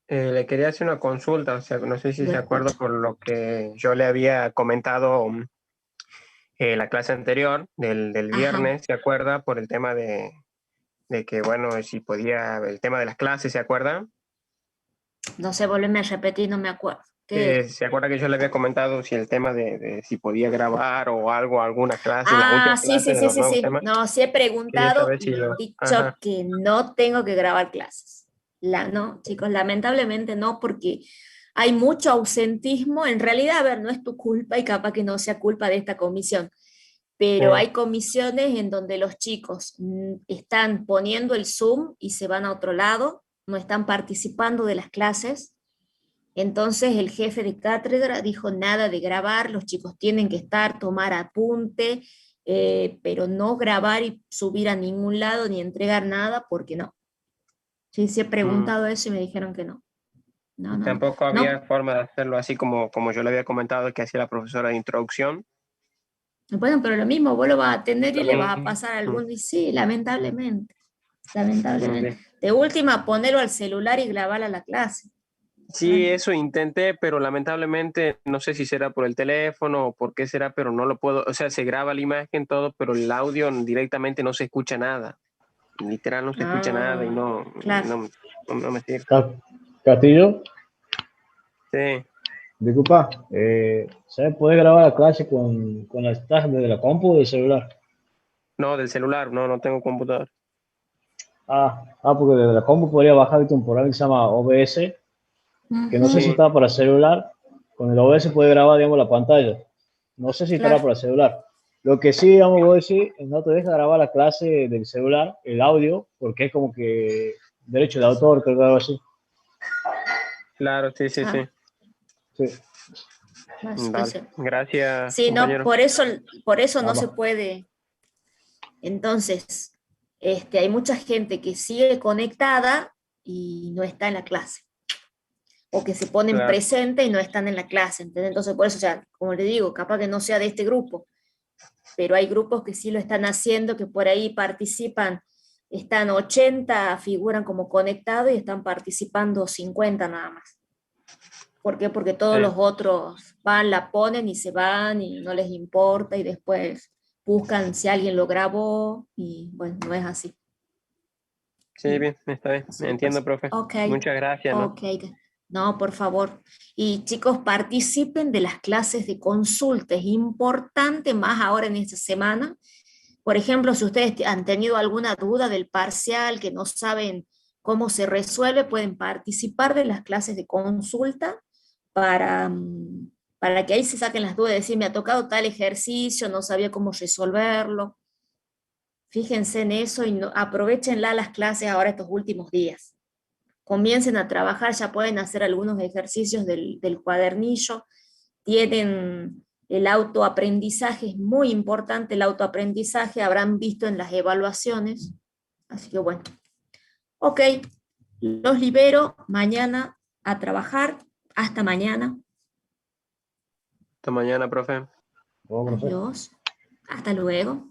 le quería hacer una consulta, o sea, no sé si Lo se acuerda escucho. por lo que yo le había comentado la clase anterior del Ajá. viernes, ¿se acuerda? Por el tema de que, bueno, si podía, el tema de las clases, ¿se acuerda? No sé, volverme a repetir, no me acuerdo. ¿Qué? ¿Se acuerda que yo le había comentado si el tema de si podía grabar o algo, alguna clase, la última Sí, clase de los nuevos sí. temas? No, sí he Quería preguntado saber y si me han lo... dicho Ajá. que no tengo que grabar clases. No, chicos, lamentablemente no, porque hay mucho ausentismo. En realidad, a ver, no es tu culpa y capaz que no sea culpa de esta comisión, pero hay comisiones en donde los chicos están poniendo el Zoom y se van a otro lado, no están participando de las clases. Entonces el jefe de cátedra dijo nada de grabar, los chicos tienen que estar, tomar apunte, pero no grabar y subir a ningún lado ni entregar nada, porque no. Sí, sí he preguntado eso y me dijeron que no. No, no, Tampoco no. había forma de hacerlo así como yo le había comentado que hacía la profesora de introducción. Bueno, pero lo mismo, vos lo vas a atender y le vas a pasar a alguno, y sí, lamentablemente. Lamentablemente. De última, ponerlo al celular y grabar a la clase. Sí, eso intenté, pero lamentablemente no sé si será por el teléfono o por qué será, pero no lo puedo, o sea, se graba la imagen, todo, pero el audio directamente no se escucha nada. Literal no se escucha nada y claro. no me sirve. Castillo, Sí. disculpa, ¿sabes? ¿Puedes grabar la clase con las tajas desde la compu o del celular? No, del celular, no tengo computador. Porque desde la compu podría bajar un programa que se llama OBS, que no sé si está para celular. Con el OBS puede grabar, digamos, la pantalla. No sé si estará para celular. Lo que sí, digamos, voy a decir, no te deja grabar la clase del celular, el audio, porque es como que derecho de autor, creo que algo así. Claro, sí. Sí. Vale. Gracias, sí, compañero. no, por eso no se puede. Entonces, hay mucha gente que sigue conectada y no está en la clase. O que se ponen presente y no están en la clase. ¿Entendés? Entonces, por eso, o sea, como le digo, capaz que no sea de este grupo, pero hay grupos que sí lo están haciendo, que por ahí participan, están 80, figuran como conectados y están participando 50 nada más. ¿Por qué? Porque todos los otros van, la ponen y se van y no les importa y después buscan si alguien lo grabó y bueno, no es así. Sí, bien, está bien. Entiendo, profe. Okay. Muchas gracias, ¿no? Okay. No, por favor. Y chicos, participen de las clases de consulta. Es importante más ahora en esta semana. Por ejemplo, si ustedes han tenido alguna duda del parcial, que no saben cómo se resuelve, pueden participar de las clases de consulta para que ahí se saquen las dudas, decir, me ha tocado tal ejercicio, no sabía cómo resolverlo. Fíjense en eso y aprovechenla las clases ahora estos últimos días. Comiencen a trabajar, ya pueden hacer algunos ejercicios del cuadernillo. Tienen el autoaprendizaje, es muy importante el autoaprendizaje, habrán visto en las evaluaciones. Así que bueno. Ok, los libero mañana a trabajar. Hasta mañana. Hasta mañana, profe. Adiós. Hasta luego.